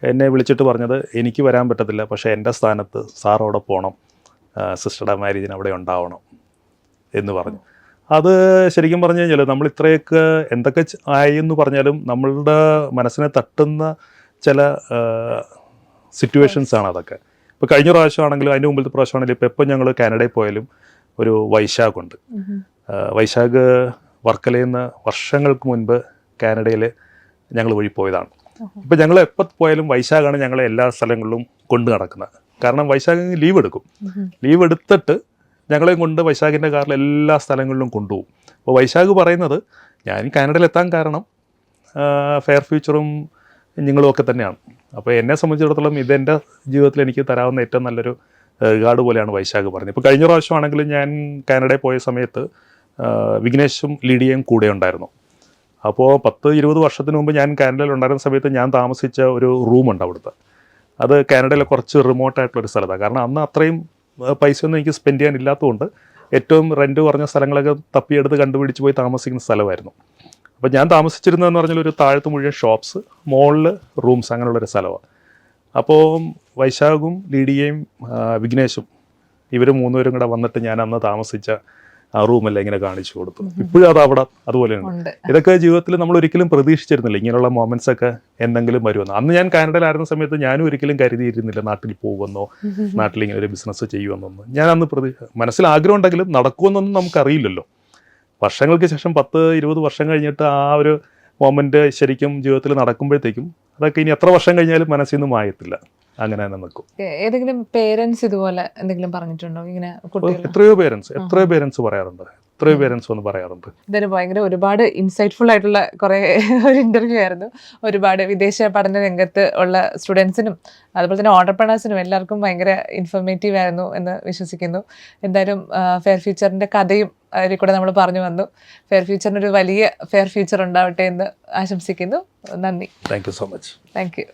[SPEAKER 1] എന്നെ വിളിച്ചിട്ട് പറഞ്ഞത് എനിക്ക് വരാൻ പറ്റത്തില്ല, പക്ഷേ എൻ്റെ സ്ഥാനത്ത് സാർ അവിടെ പോകണം, സിസ്റ്ററുടെ മാരേജിന് അവിടെ ഉണ്ടാവണം എന്ന് പറഞ്ഞു. അത് ശരിക്കും പറഞ്ഞു കഴിഞ്ഞാൽ നമ്മൾ ഇത്രയൊക്കെ എന്തൊക്കെ ആയി എന്ന് പറഞ്ഞാലും നമ്മളുടെ മനസ്സിനെ തട്ടുന്ന ചില സിറ്റുവേഷൻസാണ് അതൊക്കെ. ഇപ്പോൾ കഴിഞ്ഞ പ്രാവശ്യമാണെങ്കിലും അതിൻ്റെ മുമ്പിലത്തെ പ്രാവശ്യമാണെങ്കിലും ഇപ്പോൾ എപ്പോൾ ഞങ്ങൾ കാനഡയിൽ പോയാലും ഒരു വൈശാഖുണ്ട്. വൈശാഖ് വർക്കലയിൽ നിന്ന് വർഷങ്ങൾക്ക് മുൻപ് കാനഡയിൽ ഞങ്ങൾ വഴി പോയതാണ്. ഇപ്പം ഞങ്ങൾ എപ്പോൾ പോയാലും വൈശാഖാണ് ഞങ്ങളെ എല്ലാ സ്ഥലങ്ങളിലും കൊണ്ടു നടക്കുന്നത്. കാരണം വൈശാഖിന് ലീവ് എടുക്കും. ലീവ് എടുത്തിട്ട് ഞങ്ങളെയും കൊണ്ട് വൈശാഖിൻ്റെ കാറിൽ എല്ലാ സ്ഥലങ്ങളിലും കൊണ്ടുപോകും. അപ്പോൾ വൈശാഖ് പറയുന്നത് ഞാൻ കാനഡയിൽ എത്താൻ കാരണം ഫെയർ ഫ്യൂച്ചറും നിങ്ങളും ഒക്കെ തന്നെയാണ്. അപ്പോൾ എന്നെ സംബന്ധിച്ചിടത്തോളം ഇതെൻ്റെ ജീവിതത്തിൽ എനിക്ക് തരാവുന്ന ഏറ്റവും നല്ലൊരു റിവാർഡ് പോലെയാണ് വൈശാഖ് പറഞ്ഞത്. ഇപ്പോൾ കഴിഞ്ഞ പ്രാവശ്യമാണെങ്കിലും ഞാൻ കാനഡയിൽ പോയ സമയത്ത് വിഘ്നേഷും ലീഡിയയും കൂടെ ഉണ്ടായിരുന്നു. അപ്പോൾ 10-20 വർഷത്തിന് മുമ്പ് ഞാൻ കാനഡയിൽ ഉണ്ടായിരുന്ന സമയത്ത് ഞാൻ താമസിച്ച ഒരു റൂമുണ്ട് അവിടുത്തെ. അത് കാനഡയിലെ കുറച്ച് റിമോട്ടായിട്ടുള്ളൊരു സ്ഥലത്താണ്. കാരണം അന്ന് അത്രയും പൈസയൊന്നും എനിക്ക് സ്പെൻഡ് ചെയ്യാൻ ഇല്ലാത്തതുകൊണ്ട് ഏറ്റവും റെൻറ്റ് കുറഞ്ഞ സ്ഥലങ്ങളൊക്കെ തപ്പിയെടുത്ത് കണ്ടുപിടിച്ച് പോയി താമസിക്കുന്ന സ്ഥലമായിരുന്നു. അപ്പോൾ ഞാൻ താമസിച്ചിരുന്നതെന്ന് പറഞ്ഞാൽ ഒരു താഴത്ത് മുഴുവൻ ഷോപ്സ്, മുകളിൽ റൂംസ്, അങ്ങനെയുള്ളൊരു സ്ഥലമാണ്. അപ്പോൾ വൈശാഖും ലീഡിയയും വിഘ്നേഷും ഇവർ 3 പേരും കൂടെ വന്നിട്ട് ഞാൻ അന്ന് താമസിച്ച ആ റൂമെല്ലാം ഇങ്ങനെ കാണിച്ചു കൊടുത്തു. ഇപ്പോഴും അത് അവിടെ അതുപോലെയുണ്ട്. ഇതൊക്കെ ജീവിതത്തിൽ നമ്മൾ ഒരിക്കലും പ്രതീക്ഷിച്ചിരുന്നില്ല ഇങ്ങനെയുള്ള മൊമെന്റ്സ് ഒക്കെ എന്തെങ്കിലും വരുമെന്ന്. അന്ന് ഞാൻ കാനഡയിലായിരുന്ന സമയത്ത് ഞാനും ഒരിക്കലും കരുതിയിരുന്നില്ല നാട്ടിൽ പോകുമെന്നോ നാട്ടിൽ ഇങ്ങനെ ഒരു ബിസിനസ് ചെയ്യുമെന്നൊന്നും. ഞാൻ അന്ന് മനസ്സിൽ ആഗ്രഹം ഉണ്ടെങ്കിലും നടക്കുമെന്നൊന്നും നമുക്കറിയില്ലല്ലോ. വർഷങ്ങൾക്ക് ശേഷം 10-20 വർഷം കഴിഞ്ഞിട്ട് ആ ഒരു മൊമെന്റ് ശരിക്കും ജീവിതത്തിൽ നടക്കുമ്പോഴത്തേക്കും അതൊക്കെ ഇനി എത്ര വർഷം കഴിഞ്ഞാലും മനസ്സിൽ നിന്നും മായത്തില്ല. അങ്ങനെ തന്നെ നിൽക്കും.
[SPEAKER 2] ഏതെങ്കിലും പേരൻസ് ഇതുപോലെ എന്തെങ്കിലും പറഞ്ഞിട്ടുണ്ടോ? ഇങ്ങനെ
[SPEAKER 1] എത്രയോ പേരൻസ് പറയാറുണ്ട്. എത്രയോ പേരൻസ് വന്ന് പറയാറുണ്ട്.
[SPEAKER 2] ഇതൊരു ഭയങ്കര ഒരുപാട് ഇൻസൈറ്റ്ഫുൾ ആയിട്ടുള്ള കുറേ ഒരു ഇൻ്റർവ്യൂ ആയിരുന്നു. ഒരുപാട് വിദേശ പഠന രംഗത്ത് ഉള്ള സ്റ്റുഡൻസിനും അതുപോലെ തന്നെ ഓണ്ടർപ്രണേഴ്സിനും എല്ലാവർക്കും ഭയങ്കര ഇൻഫോർമേറ്റീവ് ആയിരുന്നു എന്ന് വിശ്വസിക്കുന്നു. എന്തായാലും ഫെയർ ഫ്യൂച്ചറിൻ്റെ കഥയും അതിൽ കൂടെ നമ്മൾ പറഞ്ഞു വന്നു. ഫെയർ ഫ്യൂച്ചറിനൊരു വലിയ ഫെയർ ഫ്യൂച്ചർ ഉണ്ടാവട്ടെ എന്ന് ആശംസിക്കുന്നു. നന്ദി.
[SPEAKER 1] Thank you so much.
[SPEAKER 2] Thank you.